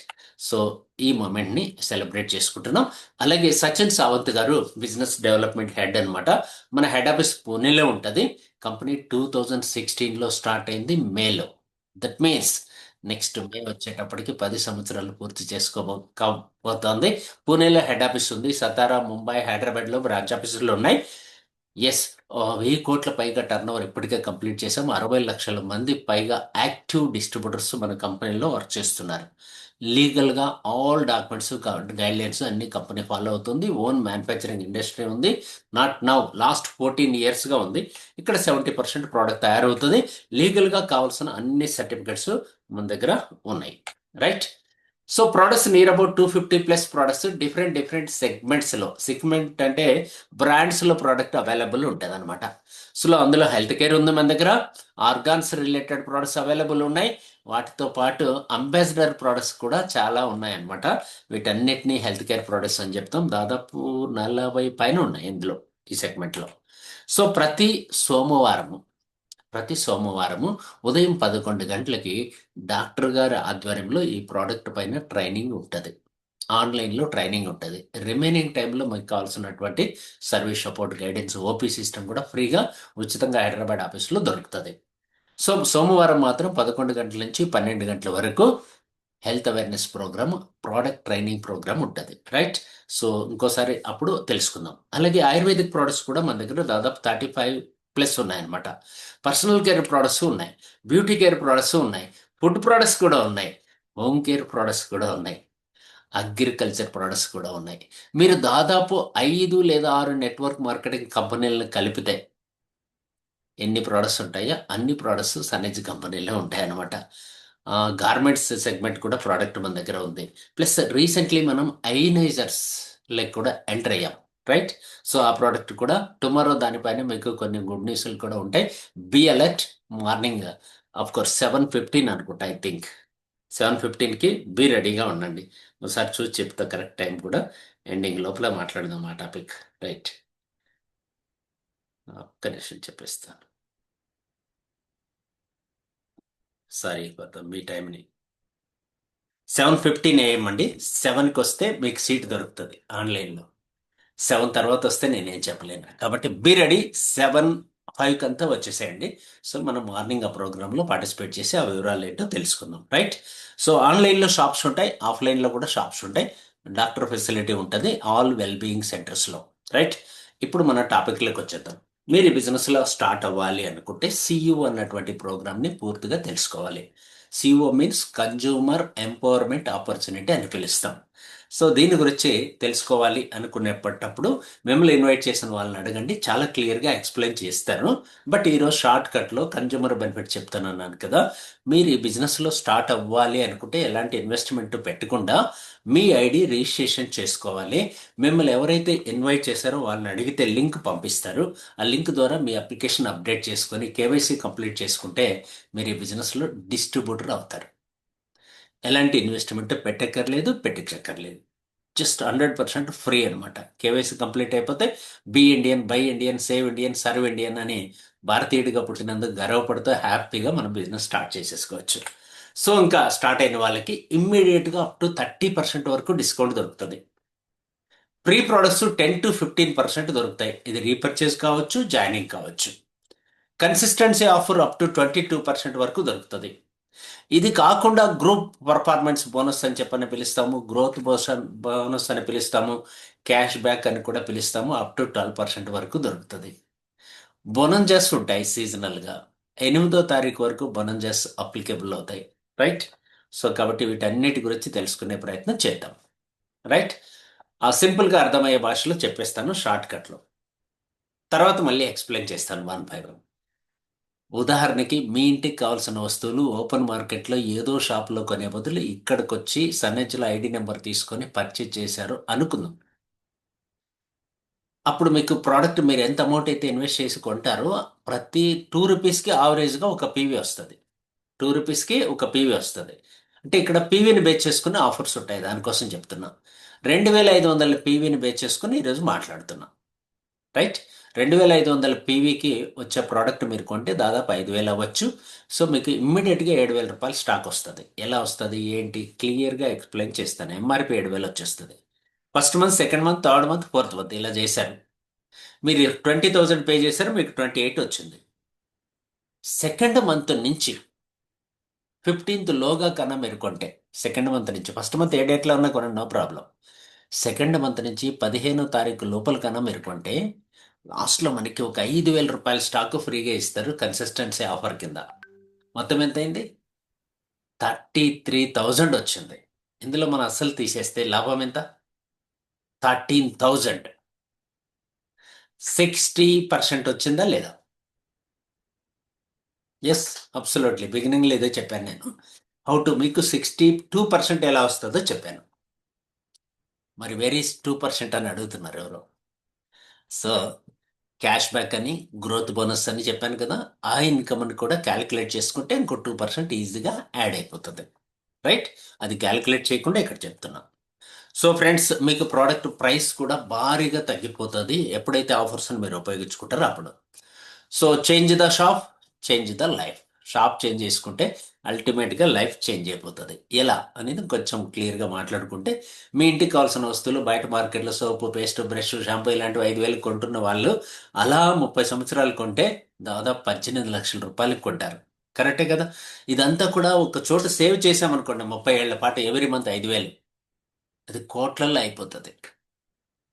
Speaker 1: సో ఈ మూమెంట్ని సెలబ్రేట్ చేసుకుంటున్నాం. అలాగే సచిన్ సావంత్ గారు బిజినెస్ డెవలప్మెంట్ హెడ్ అనమాట. మన హెడ్ ఆఫీస్ పూణేలో ఉంటుంది. కంపెనీ 2016లో స్టార్ట్ అయింది, మేలో. దట్ మీన్స్ నెక్స్ట్ మే వచ్చేటప్పటికి 10 సంవత్సరాలు పూర్తి చేసుకోబోతోంది. పూణేలో హెడ్ ఆఫీస్ ఉంది. సతారా, ముంబై, హైదరాబాద్లో బ్రాంచ్ ఆఫీసులు ఉన్నాయి. ఎస్, 1000 కోట్ల పైగా టర్న్ ఓవర్ ఇప్పటికే కంప్లీట్ చేసాం. 60 లక్షల మంది పైగా యాక్టివ్ డిస్ట్రిబ్యూటర్స్ మన కంపెనీలో వర్క్ చేస్తున్నారు. లీగల్గా ఆల్ డాక్యుమెంట్స్ గైడ్లైన్స్ అన్ని కంపెనీ ఫాలో అవుతుంది. ఓన్ మ్యానుఫ్యాక్చరింగ్ ఇండస్ట్రీ ఉంది. నాట్ నౌ, లాస్ట్ 14 ఇయర్స్గా ఉంది. ఇక్కడ 70% ప్రోడక్ట్ తయారవుతుంది. లీగల్గా కావాల్సిన అన్ని సర్టిఫికెట్స్ మన దగ్గర ఉన్నాయి. Right. So products near about 250+ products different different సెగ్మెంట్స్లో. సెగ్మెంట్ అంటే బ్రాండ్స్లో ప్రోడక్ట్ అవైలబుల్ ఉంటుంది అనమాట. సో అందులో హెల్త్ కేర్ ఉంది మన దగ్గర, ఆర్గాన్స్ రిలేటెడ్ ప్రోడక్ట్స్ అవైలబుల్ ఉన్నాయి. వాటితో పాటు అంబాసిడర్ ప్రోడక్ట్స్ కూడా చాలా ఉన్నాయన్నమాట. వీటన్నిటిని హెల్త్ కేర్ ప్రోడక్ట్స్ అని చెప్తాం. దాదాపు 40 పైన ఉన్నాయి ఇందులో, ఈ సెగ్మెంట్లో. సో ప్రతి సోమవారము ఉదయం 11 గంటలకి డాక్టర్ గారి ఆధ్వర్యంలో ఈ ప్రోడక్ట్ పైన ట్రైనింగ్ ఉంటుంది. ఆన్లైన్లో ట్రైనింగ్ ఉంటుంది. రిమైనింగ్ టైంలో మీకు కావాల్సినటువంటి service support, guidance, OP system కూడా ఫ్రీగా ఉచితంగా హైదరాబాద్ ఆఫీస్లో దొరుకుతుంది. సో సోమవారం మాత్రం 11 గంటల నుంచి 12 గంటల వరకు health awareness program, product training program ఉంటుంది. రైట్. సో ఇంకోసారి అప్పుడు తెలుసుకుందాం. అలాగే ఆయుర్వేదిక్ ప్రోడక్ట్స్ కూడా మన దగ్గర దాదాపు 35+ ఉన్నాయన్నమాట. పర్సనల్ కేర్ ప్రోడక్ట్స్ ఉన్నాయి, బ్యూటీ కేర్ ప్రోడక్ట్స్ ఉన్నాయి, ఫుడ్ ప్రోడక్ట్స్ కూడా ఉన్నాయి, హోమ్ కేర్ ప్రోడక్ట్స్ కూడా ఉన్నాయి, అగ్రికల్చర్ ప్రోడక్ట్స్ కూడా ఉన్నాయి. మీరు దాదాపు 5 లేదా 6 నెట్వర్క్ మార్కెటింగ్ కంపెనీలను కలిపితే ఎన్ని ప్రోడక్ట్స్ ఉంటాయో అన్ని ప్రోడక్ట్స్ సన్నిధి కంపెనీలో ఉంటాయన్నమాట. గార్మెంట్స్ సెగ్మెంట్ కూడా ప్రోడక్ట్ మన దగ్గర ఉంది. ప్లస్ రీసెంట్లీ మనం అయనైజర్స్ లైక్ కూడా ఎంటర్ అయ్యాం. రైట్. సో ఆ ప్రోడక్ట్ కూడా టుమారో దానిపైన మీకు కొన్ని గుడ్ న్యూస్లు కూడా ఉంటాయి. Be alert. Morning of course 7:15 అనుకుంటా, ఐ థింక్ 7:15కి బి రెడీగా ఉండండి. ఒకసారి చూసి చెప్తా కరెక్ట్ టైం కూడా. ఎండింగ్ లోపల మాట్లాడదాం ఆ టాపిక్. రైట్. ఒక్క నిమిషం చెప్పేస్తాను. సారీ ఫర్ మీ టైంని. 7:15 AM అండి. 7కి వస్తే మీకు సీట్ దొరుకుతుంది ఆన్లైన్లో. 7 తర్వాత వస్తే నేనేం చెప్పలేను. కాబట్టి బీ రెడీ. 7:05 అంతా వచ్చేసేయండి. సో మనం మార్నింగ్ ఆ ప్రోగ్రాంలో పార్టిసిపేట్ చేసి ఆ వివరాలు ఏంటో తెలుసుకుందాం. రైట్. సో ఆన్లైన్లో షాప్స్ ఉంటాయి, ఆఫ్లైన్లో కూడా షాప్స్ ఉంటాయి. డాక్టర్ ఫెసిలిటీ ఉంటుంది ఆల్ వెల్బీయింగ్ సెంటర్స్లో. రైట్. ఇప్పుడు మన టాపిక్లోకి వచ్చేద్దాం. మీరు ఈ బిజినెస్లో స్టార్ట్ అవ్వాలి అనుకుంటే సిఇఓ అన్నటువంటి ప్రోగ్రామ్ని పూర్తిగా తెలుసుకోవాలి. CEO means consumer empowerment opportunity అని పిలుస్తాం. సో దీని గురించి తెలుసుకోవాలి అనుకునేటప్పుడు మిమ్మల్ని ఇన్వైట్ చేసిన వాళ్ళని అడగండి, చాలా క్లియర్గా ఎక్స్ప్లెయిన్ చేస్తారు. బట్ ఈరోజు షార్ట్ కట్లో కన్జ్యూమర్ బెనిఫిట్ చెప్తానన్నాను కదా. మీరు ఈ బిజినెస్లో స్టార్ట్ అవ్వాలి అనుకుంటే ఎలాంటి ఇన్వెస్ట్మెంట్ పెట్టకుండా మీ ఐడి రిజిస్ట్రేషన్ చేసుకోవాలి. మిమ్మల్ని ఎవరైతే ఇన్వైట్ చేశారో వాళ్ళని అడిగితే లింక్ పంపిస్తారు. ఆ లింక్ ద్వారా మీ అప్లికేషన్ అప్డేట్ చేసుకొని కేవైసీ కంప్లీట్ చేసుకుంటే మీరు ఈ బిజినెస్లో డిస్ట్రిబ్యూటర్ అవుతారు. ఎలాంటి ఇన్వెస్ట్మెంట్ పెట్టక్కర్లేదు. జస్ట్ 100% ఫ్రీ అనమాట. కేవైసీ కంప్లీట్ అయిపోతే be Indian, buy Indian, save Indian, serve Indian అని భారతీయుడిగా పుట్టినందుకు గర్వపడుతూ హ్యాపీగా మనం బిజినెస్ స్టార్ట్ చేసేసుకోవచ్చు. సో ఇంకా స్టార్ట్ అయిన వాళ్ళకి ఇమ్మీడియట్గా అప్ టు 30% వరకు డిస్కౌంట్ దొరుకుతుంది. ప్రీ ప్రొడక్ట్స్ 10 to 15% దొరుకుతాయి. ఇది రీపర్చేజ్ కావచ్చు, జాయినింగ్ కావచ్చు. కన్సిస్టెన్సీ ఆఫర్ అప్ టు 22% వరకు దొరుకుతుంది. ఇది కాకుండా గ్రూప్ పర్ఫార్మెన్స్ బోనస్ అని చెప్పని పిలుస్తాము, గ్రోత్ బోనస్ అని పిలుస్తాము, క్యాష్ బ్యాక్ అని కూడా పిలుస్తాము. అప్ టు 12% వరకు దొరుకుతుంది. బొనంజస్ ఉంటాయి సీజనల్గా. 8వ తారీఖు వరకు బొనంజస్ అప్లికేబుల్ అవుతాయి. రైట్. సో కాబట్టి వీటన్నిటి గురించి తెలుసుకునే ప్రయత్నం చేద్దాం. రైట్. ఆ సింపుల్గా అర్థమయ్యే భాషలో చెప్పేస్తాను షార్ట్ కట్లో, తర్వాత మళ్ళీ ఎక్స్ప్లెయిన్ చేస్తాను 1 by 1. ఉదాహరణకి మీ ఇంటికి కావాల్సిన వస్తువులు ఓపెన్ మార్కెట్లో ఏదో షాప్లో కొనే బదులు ఇక్కడికి వచ్చి సన్నెజ్లో ఐడి నెంబర్ తీసుకొని పర్చేజ్ చేశారు అనుకుందాం. అప్పుడు మీకు ప్రోడక్ట్ మీరు ఎంత అమౌంట్ అయితే ఇన్వెస్ట్ చేసి కొంటారో ప్రతి 2 రూపీస్కి ఆవరేజ్గా ఒక పీవీ వస్తుంది. 2 రూపీస్కి ఒక పీవీ వస్తుంది. అంటే ఇక్కడ పీవీని బేస్ చేసుకుని ఆఫర్స్ ఉంటాయి, దానికోసం చెప్తున్నా. 2500 పీవీని బేస్ చేసుకుని ఈరోజు మాట్లాడుతున్నా. రైట్. 2500 పీవీకి వచ్చే ప్రోడక్ట్ మీరు కొంటే దాదాపు 5000 అవ్వచ్చు. సో మీకు ఇమ్మీడియట్గా 7000 రూపాయలు స్టాక్ వస్తుంది. ఎలా వస్తుంది ఏంటి క్లియర్గా ఎక్స్ప్లెయిన్ చేస్తాను. ఎంఆర్పి 7000 వచ్చేస్తుంది. First month, second month, third month, fourth month ఇలా చేశారు. మీరు 20,000 పే చేశారు, మీకు 28 వచ్చింది. సెకండ్ మంత్ నుంచి 15th లోగా కన్నా మీరు కొంటే, సెకండ్ మంత్ నుంచి, ఫస్ట్ మంత్ ఏ డేట్లో ఉన్నా కొనండి, నో ప్రాబ్లం. సెకండ్ మంత్ నుంచి 15వ తారీఖు లోపల కన్నా మీరు కొంటే లాస్ట్లో మనకి ఒక 5000 రూపాయల స్టాక్ ఫ్రీగా ఇస్తారు కన్సిస్టెన్సీ ఆఫర్ కింద. మొత్తం ఎంత అయింది? 33,000 వచ్చింది. ఇందులో మనం అస్సలు తీసేస్తే లాభం ఎంత? 13,000. 60% వచ్చిందా లేదా? Yes, absolutely. బిగినింగ్లో ఇదే చెప్పాను నేను. హౌ టు మీకు 62% ఎలా వస్తుందో చెప్పాను. మరి వెరీ 2% అని అడుగుతున్నారు ఎవరు. సో క్యాష్ బ్యాక్ అని, గ్రోత్ బోనస్ అని చెప్పాను కదా. ఆ ఇన్కమ్ని కూడా క్యాలిక్యులేట్ చేసుకుంటే ఇంకో 2% ఈజీగా యాడ్ అయిపోతుంది. రైట్? అది క్యాలిక్యులేట్ చేయకుండా ఇక్కడ చెప్తున్నా. సో ఫ్రెండ్స్, మీకు ప్రోడక్ట్ ప్రైస్ కూడా భారీగా తగ్గిపోతుంది ఎప్పుడైతే ఆఫర్స్ని మీరు ఉపయోగించుకుంటారో అప్పుడు. So change the shop, change the life. Shop change చేసుకుంటే అల్టిమేట్గా లైఫ్ చేంజ్ అయిపోతుంది. ఎలా అనేది కొంచెం క్లియర్గా మాట్లాడుకుంటే, మీ ఇంటికి కావాల్సిన వస్తువులు బయట మార్కెట్లో సోపు, పేస్ట్, బ్రష్, షాంపూ ఇలాంటివి 5,000 కొంటున్న వాళ్ళు అలా 30 సంవత్సరాలు కొంటే దాదాపు 18 లక్షల రూపాయలకి కొంటారు. కరెక్టే కదా? ఇదంతా కూడా ఒక చోట సేవ్ చేసామనుకోండి, 30 ఏళ్ల పాటు ఎవ్రీ మంత్ 5,000, అది కోట్లల్లో అయిపోతుంది.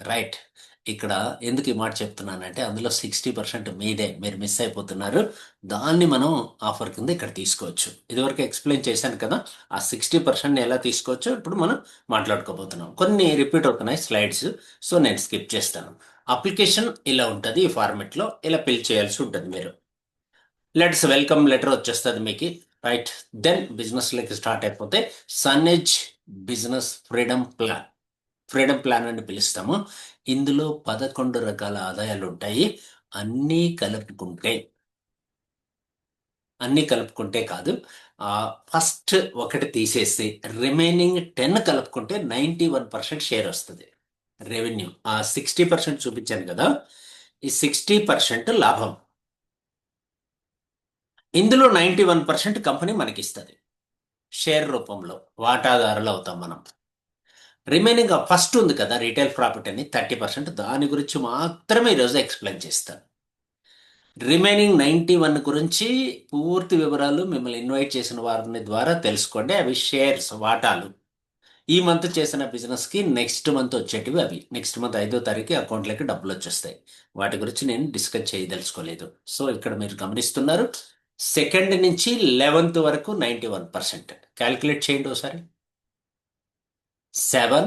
Speaker 1: రైట్? ఇక్కడ ఎందుకు ఈ మాట చెప్తున్నానంటే, అందులో 60% మీదే, మీరు మిస్ అయిపోతున్నారు. దాన్ని మనం ఆఫర్ కింద ఇక్కడ తీసుకోవచ్చు. ఇదివరకు ఎక్స్ప్లెయిన్ చేశాను కదా. ఆ 60% ఎలా తీసుకోవచ్చో ఇప్పుడు మనం మాట్లాడుకోబోతున్నాం. కొన్ని రిపీట్ అవుతున్నాయి స్లైడ్స్, సో నేను స్కిప్ చేస్తాను. అప్లికేషన్ ఇలా ఉంటుంది. ఈ ఫార్మెట్లో ఇలా ఫిల్ చేయాల్సి ఉంటుంది మీరు. లెట్స్ వెల్కమ్ లెటర్ వచ్చేస్తుంది మీకు. రైట్? దెన్ బిజినెస్లోకి స్టార్ట్ అయిపోతే Sanage business freedom plan. Freedom plan అని పిలుస్తాము. ఇందులో 11 రకాల ఆదాయాలు ఉంటాయి. అన్నీ కలుపుకుంటే, అన్నీ కలుపుకుంటే కాదు, ఫస్ట్ ఒకటి తీసేసి రిమైనింగ్ 10 కలుపుకుంటే 91% షేర్ వస్తుంది. రెవెన్యూ ఆ 60% చూపించాను కదా, ఈ 60% లాభం. ఇందులో 91% కంపెనీ మనకి ఇస్తుంది షేర్ రూపంలో. వాటాదారులు అవుతాం మనం. రిమైనింగ్ ఫస్ట్ ఉంది కదా రీటైల్ ప్రాఫిట్ అని 30%, దాని గురించి మాత్రమే ఈరోజు ఎక్స్ప్లెయిన్ చేస్తాను. రిమైనింగ్ 91 గురించి పూర్తి వివరాలు మిమ్మల్ని ఇన్వైట్ చేసిన వారిని ద్వారా తెలుసుకోండి. అవి షేర్స్, వాటాలు. ఈ మంత్ చేసిన బిజినెస్కి నెక్స్ట్ మంత్ వచ్చేటివి అవి. నెక్స్ట్ మంత్ 5వ తారీఖు అకౌంట్లోకి డబ్బులు వచ్చేస్తాయి. వాటి గురించి నేను డిస్కస్ చేయదలుచుకోలేదు. సో ఇక్కడ మీరు గమనిస్తున్నారు, సెకండ్ నుంచి 11th వరకు 91%. క్యాల్కులేట్ చేయండి ఒకసారి. 7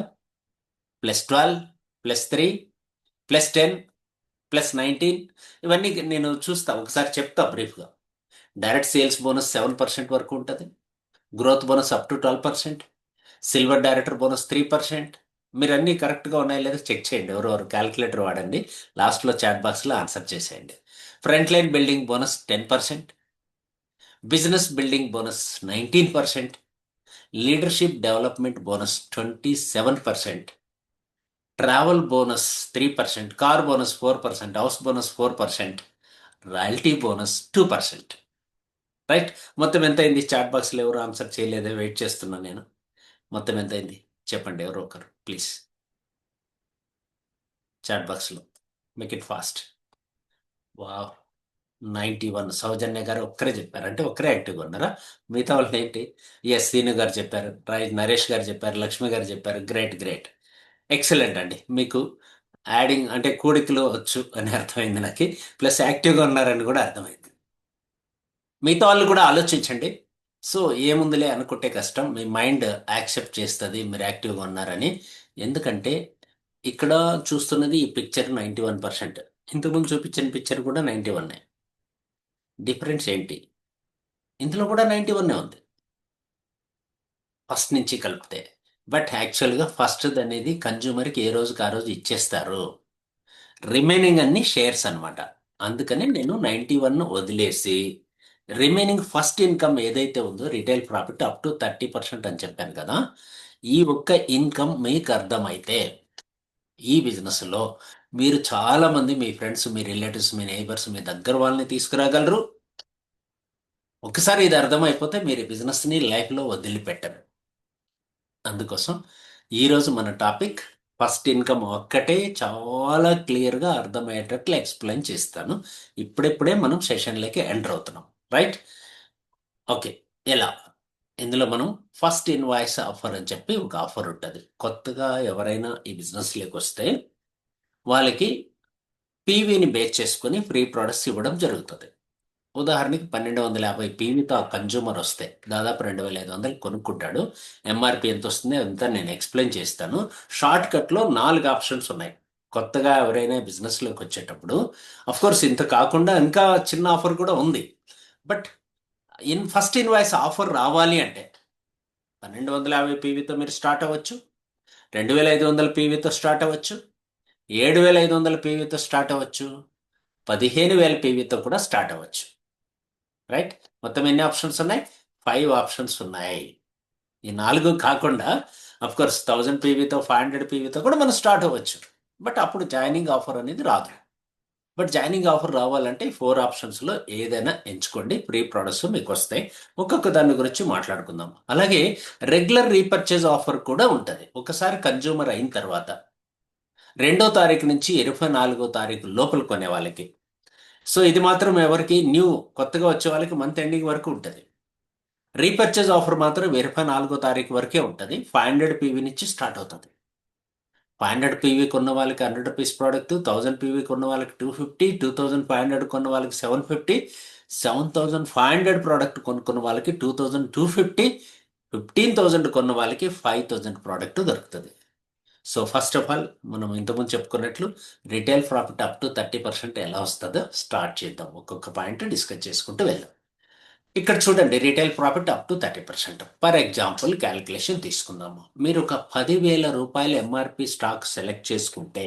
Speaker 1: + 12 + 3 + 10 + 19, ఇవన్నీ నేను చూస్తా, ఒకసారి చెప్తా బ్రీఫ్గా. డైరెక్ట్ సేల్స్ బోనస్ 7% వరకు ఉంటుంది. Growth bonus up to 12%. Silver director bonus 3%. మీరు అన్నీ కరెక్ట్గా ఉన్నాయో లేదో చెక్ చేయండి. ఎవరెవరు క్యాలిక్యులేటర్ వాడండి. లాస్ట్లో చాట్ బాక్స్లో ఆన్సర్ చేసేయండి. Front line building bonus 10%. Business building bonus 19%. Leadership development bonus 27%. Travel bonus 3%. Car bonus 4%. House bonus 4%. Royalty bonus 2%. Right? మొత్తం ఎంత అయింది? చాట్ బాక్స్లో ఎవరు ఆన్సర్ చేయలేదే, వెయిట్ చేస్తున్నాను నేను. మొత్తం ఎంత అయింది చెప్పండి ఎవరో ఒకరు ప్లీజ్. చాట్ బాక్స్లో మేక్ ఇట్ ఫాస్ట్. వా 91. సౌజన్య గారు ఒక్కరే చెప్పారు, అంటే ఒక్కరే యాక్టివ్గా ఉన్నారా? మిగతా వాళ్ళు ఏంటి? ఎస్, సీను గారు చెప్పారు, నరేష్ గారు చెప్పారు, లక్ష్మి గారు చెప్పారు. గ్రేట్ గ్రేట్, ఎక్సలెంట్ అండి. మీకు యాడింగ్ అంటే కూడికలు వచ్చు అని అర్థమైంది నాకు, ప్లస్ యాక్టివ్గా ఉన్నారని కూడా అర్థమైంది. మిగతా వాళ్ళు కూడా ఆలోచించండి. సో ఏముందిలే అనుకుంటే కష్టం. మీ మైండ్ యాక్సెప్ట్ చేస్తుంది మీరు యాక్టివ్గా ఉన్నారని. ఎందుకంటే ఇక్కడ చూస్తున్నది ఈ పిక్చర్ 91%. ఇంతకుముందు చూపించిన పిక్చర్ కూడా 91. డిఫరెన్స్ ఏంటి? ఇందులో కూడా 91 ఉంది ఫస్ట్ నుంచి కలిపితే. బట్ యాక్చువల్గా ఫస్ట్ అనేది కన్జ్యూమర్కి ఏ రోజుకి ఆ రోజు ఇచ్చేస్తారు. రిమైనింగ్ అన్ని షేర్స్ అన్నమాట. అందుకని నేను 91 వదిలేసి రిమైనింగ్ ఫస్ట్ ఇన్కమ్ ఏదైతే ఉందో రిటైల్ ప్రాఫిట్ అప్ టు 30% అని చెప్పాను కదా. ఈ ఒక్క ఇన్కమ్ మీకు అర్థమైతే ఈ బిజినెస్లో మీరు చాలా మంది మీ ఫ్రెండ్స్, మీ రిలేటివ్స్, మీ నైబర్స్, మీ దగ్గర వాళ్ళని తీసుకురాగలరు. ఒకసారి ఇది అర్థమైపోతే మీరు ఈ బిజినెస్ని లైఫ్లో వదిలిపెట్టరు. అందుకోసం ఈరోజు మన టాపిక్ ఫస్ట్ ఇన్కమ్ ఒక్కటే చాలా క్లియర్గా అర్థమయ్యేటట్లు ఎక్స్ప్లెయిన్ చేస్తాను. ఇప్పుడిప్పుడే మనం సెషన్లోకి ఎంటర్ అవుతున్నాం. రైట్? ఓకే. ఎలా? ఇందులో మనం ఫస్ట్ ఇన్వాయిస్ ఆఫర్ అని చెప్పి ఒక ఆఫర్ ఉంటుంది. కొత్తగా ఎవరైనా ఈ బిజినెస్లోకి వస్తే వాళ్ళకి పీవీని బేస్ చేసుకొని ఫ్రీ ప్రొడక్ట్స్ ఇవ్వడం జరుగుతుంది. ఉదాహరణకి 1250 పీవీతో ఆ కన్జ్యూమర్ వస్తే దాదాపు 2500 కొనుక్కుంటాడు. ఎంఆర్పి ఎంత వస్తుంది అంతా నేను ఎక్స్ప్లెయిన్ చేస్తాను. షార్ట్ కట్లో 4 ఆప్షన్స్ ఉన్నాయి. కొత్తగా ఎవరైనా బిజినెస్లోకి వచ్చేటప్పుడు కోర్స్ ఇంత కాకుండా ఇంకా చిన్న ఆఫర్ కూడా ఉంది. బట్ ఫస్ట్ ఇన్వాయిస్ ఆఫర్ రావాలి అంటే 1250 పీవీతో మీరు స్టార్ట్ అవ్వచ్చు, 2500 పీవీతో స్టార్ట్ అవ్వచ్చు, 7500 పీవీతో స్టార్ట్ అవ్వచ్చు, 15,000 పీవీతో కూడా స్టార్ట్ అవ్వచ్చు. రైట్? మొత్తం ఎన్ని ఆప్షన్స్ ఉన్నాయి? 5 ఆప్షన్స్ ఉన్నాయి. ఈ 4 కాకుండా కోర్స్ 1000 పీవీతో 500 పీవీతో కూడా మనం స్టార్ట్ అవ్వచ్చు. బట్ అప్పుడు జాయినింగ్ ఆఫర్ అనేది రాదు. బట్ జాయినింగ్ ఆఫర్ రావాలంటే ఈ 4 ఆప్షన్స్లో ఏదైనా ఎంచుకోండి. ప్రీ ప్రొడక్ట్స్ మీకు వస్తాయి. ఒక్కొక్క దాని గురించి మాట్లాడుకుందాం. అలాగే రెగ్యులర్ రీపర్చేజ్ ఆఫర్ కూడా ఉంటుంది. ఒకసారి కన్జ్యూమర్ అయిన తర్వాత 2వ తారీఖు నుంచి 24వ తారీఖు లోపల కొనే వాళ్ళకి. సో ఇది మాత్రం ఎవరికి కొత్తగా వచ్చే వాళ్ళకి మంత్ ఎండింగ్ వరకు ఉంటుంది. రీపర్చేజ్ ఆఫర్ మాత్రం 24వ తారీఖు వరకే ఉంటుంది. 500 పీవీ నుంచి స్టార్ట్ అవుతుంది. 500 పీవీ కొన్న వాళ్ళకి 100 రూపీస్ ప్రోడక్ట్, 1000 పీవీ కొన్న వాళ్ళకి 250, 2500 కొన్న వాళ్ళకి 750, 7500 ప్రోడక్ట్ కొనుక్కున్న వాళ్ళకి 2250, 15,000 కొన్న వాళ్ళకి 5000 ప్రోడక్ట్ దొరుకుతుంది. సో ఫస్ట్ ఆఫ్ ఆల్ మనం ఇంతకుముందు చెప్పుకున్నట్లు రిటైల్ ప్రాఫిట్ అప్ టు 30% ఎలా వస్తుందో స్టార్ట్ చేద్దాం. ఒక్కొక్క పాయింట్ డిస్కస్ చేసుకుంటూ వెళ్దాం. ఇక్కడ చూడండి, retail profit up to 30%. For example calculation తీసుకుందాము. మీరు ఒక 10,000 రూపాయల ఎంఆర్పి స్టాక్ సెలెక్ట్ చేసుకుంటే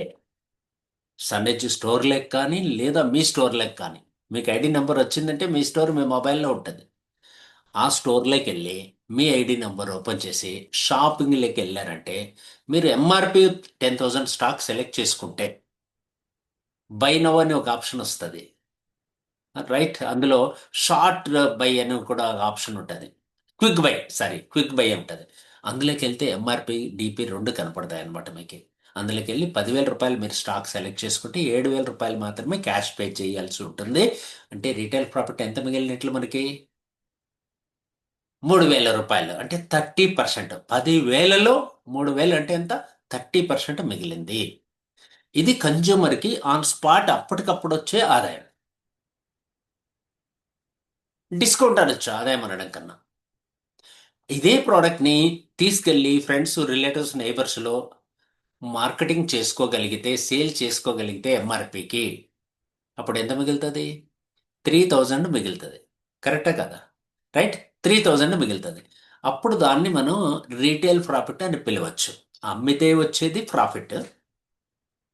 Speaker 1: సన్ఎడ్జ్ స్టోర్ లెక్ కానీ లేదా మీ స్టోర్ లెక్ కానీ మీకు ఐడి నెంబర్ వచ్చిందంటే మీ స్టోర్ మీ మొబైల్లో ఉంటుంది. ఆ స్టోర్లోకి వెళ్ళి మీ ఐడి నెంబర్ ఓపెన్ చేసి షాపింగ్లోకి వెళ్ళారంటే మీరు ఎంఆర్పి 10,000 స్టాక్ సెలెక్ట్ చేసుకుంటే బై నవ్ అని ఒక ఆప్షన్ వస్తుంది. రైట్? అందులో షార్ట్ బై అని కూడా ఆప్షన్ ఉంటుంది. క్విక్ బై ఉంటుంది. అందులోకి వెళ్తే ఎంఆర్పి డిపి రెండు కనపడతాయి అనమాట మీకు. అందులోకి వెళ్ళి 10,000 రూపాయలు మీరు స్టాక్ సెలెక్ట్ చేసుకుంటే 7,000 రూపాయలు మాత్రమే క్యాష్ పే చేయాల్సి ఉంటుంది. అంటే రీటైల్ ప్రాఫిట్ ఎంత మిగిలినట్లు మనకి? 3,000 రూపాయలు. అంటే 30%. 10,000లో 3,000 అంటే ఎంత? 30% మిగిలింది. ఇది కన్జ్యూమర్కి ఆన్ స్పాట్ అప్పటికప్పుడు వచ్చే ఆదాయం. డిస్కౌంట్ అనొచ్చు ఆదాయం అనడం కన్నా. ఇదే ప్రోడక్ట్ని తీసుకెళ్ళి ఫ్రెండ్స్, రిలేటివ్స్, నైబర్స్లో మార్కెటింగ్ చేసుకోగలిగితే, సేల్ చేసుకోగలిగితే ఎంఆర్పికి అప్పుడు ఎంత మిగులుతుంది? 3,000 మిగులుతుంది. కరెక్టా కదా? రైట్? 3,000 మిగులుతుంది. అప్పుడు దాన్ని మనం రీటైల్ ప్రాఫిట్ అని పిలవచ్చు. అమ్మితే వచ్చేది ప్రాఫిట్,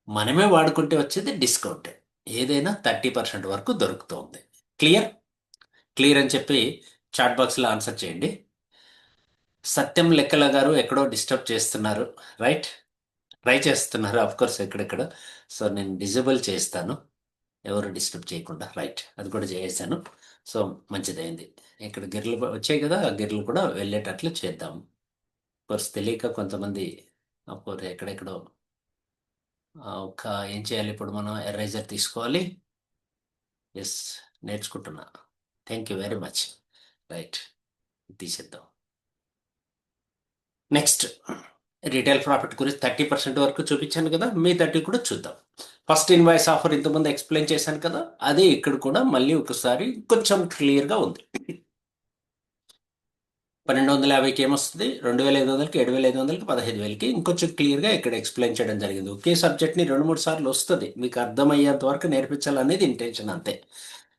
Speaker 1: మనమే వాడుకుంటే వచ్చేది డిస్కౌంట్. ఏదైనా 30% వరకు దొరుకుతుంది. క్లియర్? క్లియర్ అని చెప్పి చాట్ బాక్స్లో ఆన్సర్ చేయండి. సత్యం లెక్కల గారు ఎక్కడో డిస్టర్బ్ చేస్తున్నారు. రైట్? ట్రై చేస్తున్నారు కోర్స్ ఎక్కడెక్కడ. సో నేను డిజేబుల్ చేస్తాను, ఎవరు డిస్టర్బ్ చేయకుండా. రైట్, అది కూడా చేసేసాను. సో మంచిదైంది. ఇక్కడ గిర్లు వచ్చాయి కదా, ఆ గిర్లు కూడా వెళ్ళేటట్లు చేద్దాము. కోర్స్ తెలియక కొంతమంది కోర్స్ ఎక్కడెక్కడో ఒక ఏం చేయాలి ఇప్పుడు మనం? ఎరేజర్ తీసుకోవాలి. ఎస్, నేర్చుకుంటున్నా. Thank you very much. Right, తీసేద్దాం. నెక్స్ట్, రీటైల్ ప్రాఫిట్ గురించి 30% వరకు చూపించాను కదా, మీ 30 కూడా చూద్దాం. ఫస్ట్ ఇన్వాయిస్ ఆఫర్ ఇంతకుముందు ఎక్స్ప్లెయిన్ చేశాను కదా, అదే ఇక్కడ కూడా మళ్ళీ ఒకసారి కొంచెం క్లియర్గా ఉంది. 1,250కి ఏమొస్తుంది? 2,500కి, 7,500కి, 15,000కి ఇంకొంచెం క్లియర్గా ఇక్కడ ఎక్స్ప్లెయిన్ చేయడం జరిగింది. ఒకే సబ్జెక్ట్ని 2-3 సార్లు వస్తుంది, మీకు అర్థమయ్యేంత వరకు నేర్పించాలనేది ఇంటెన్షన్ అంతే.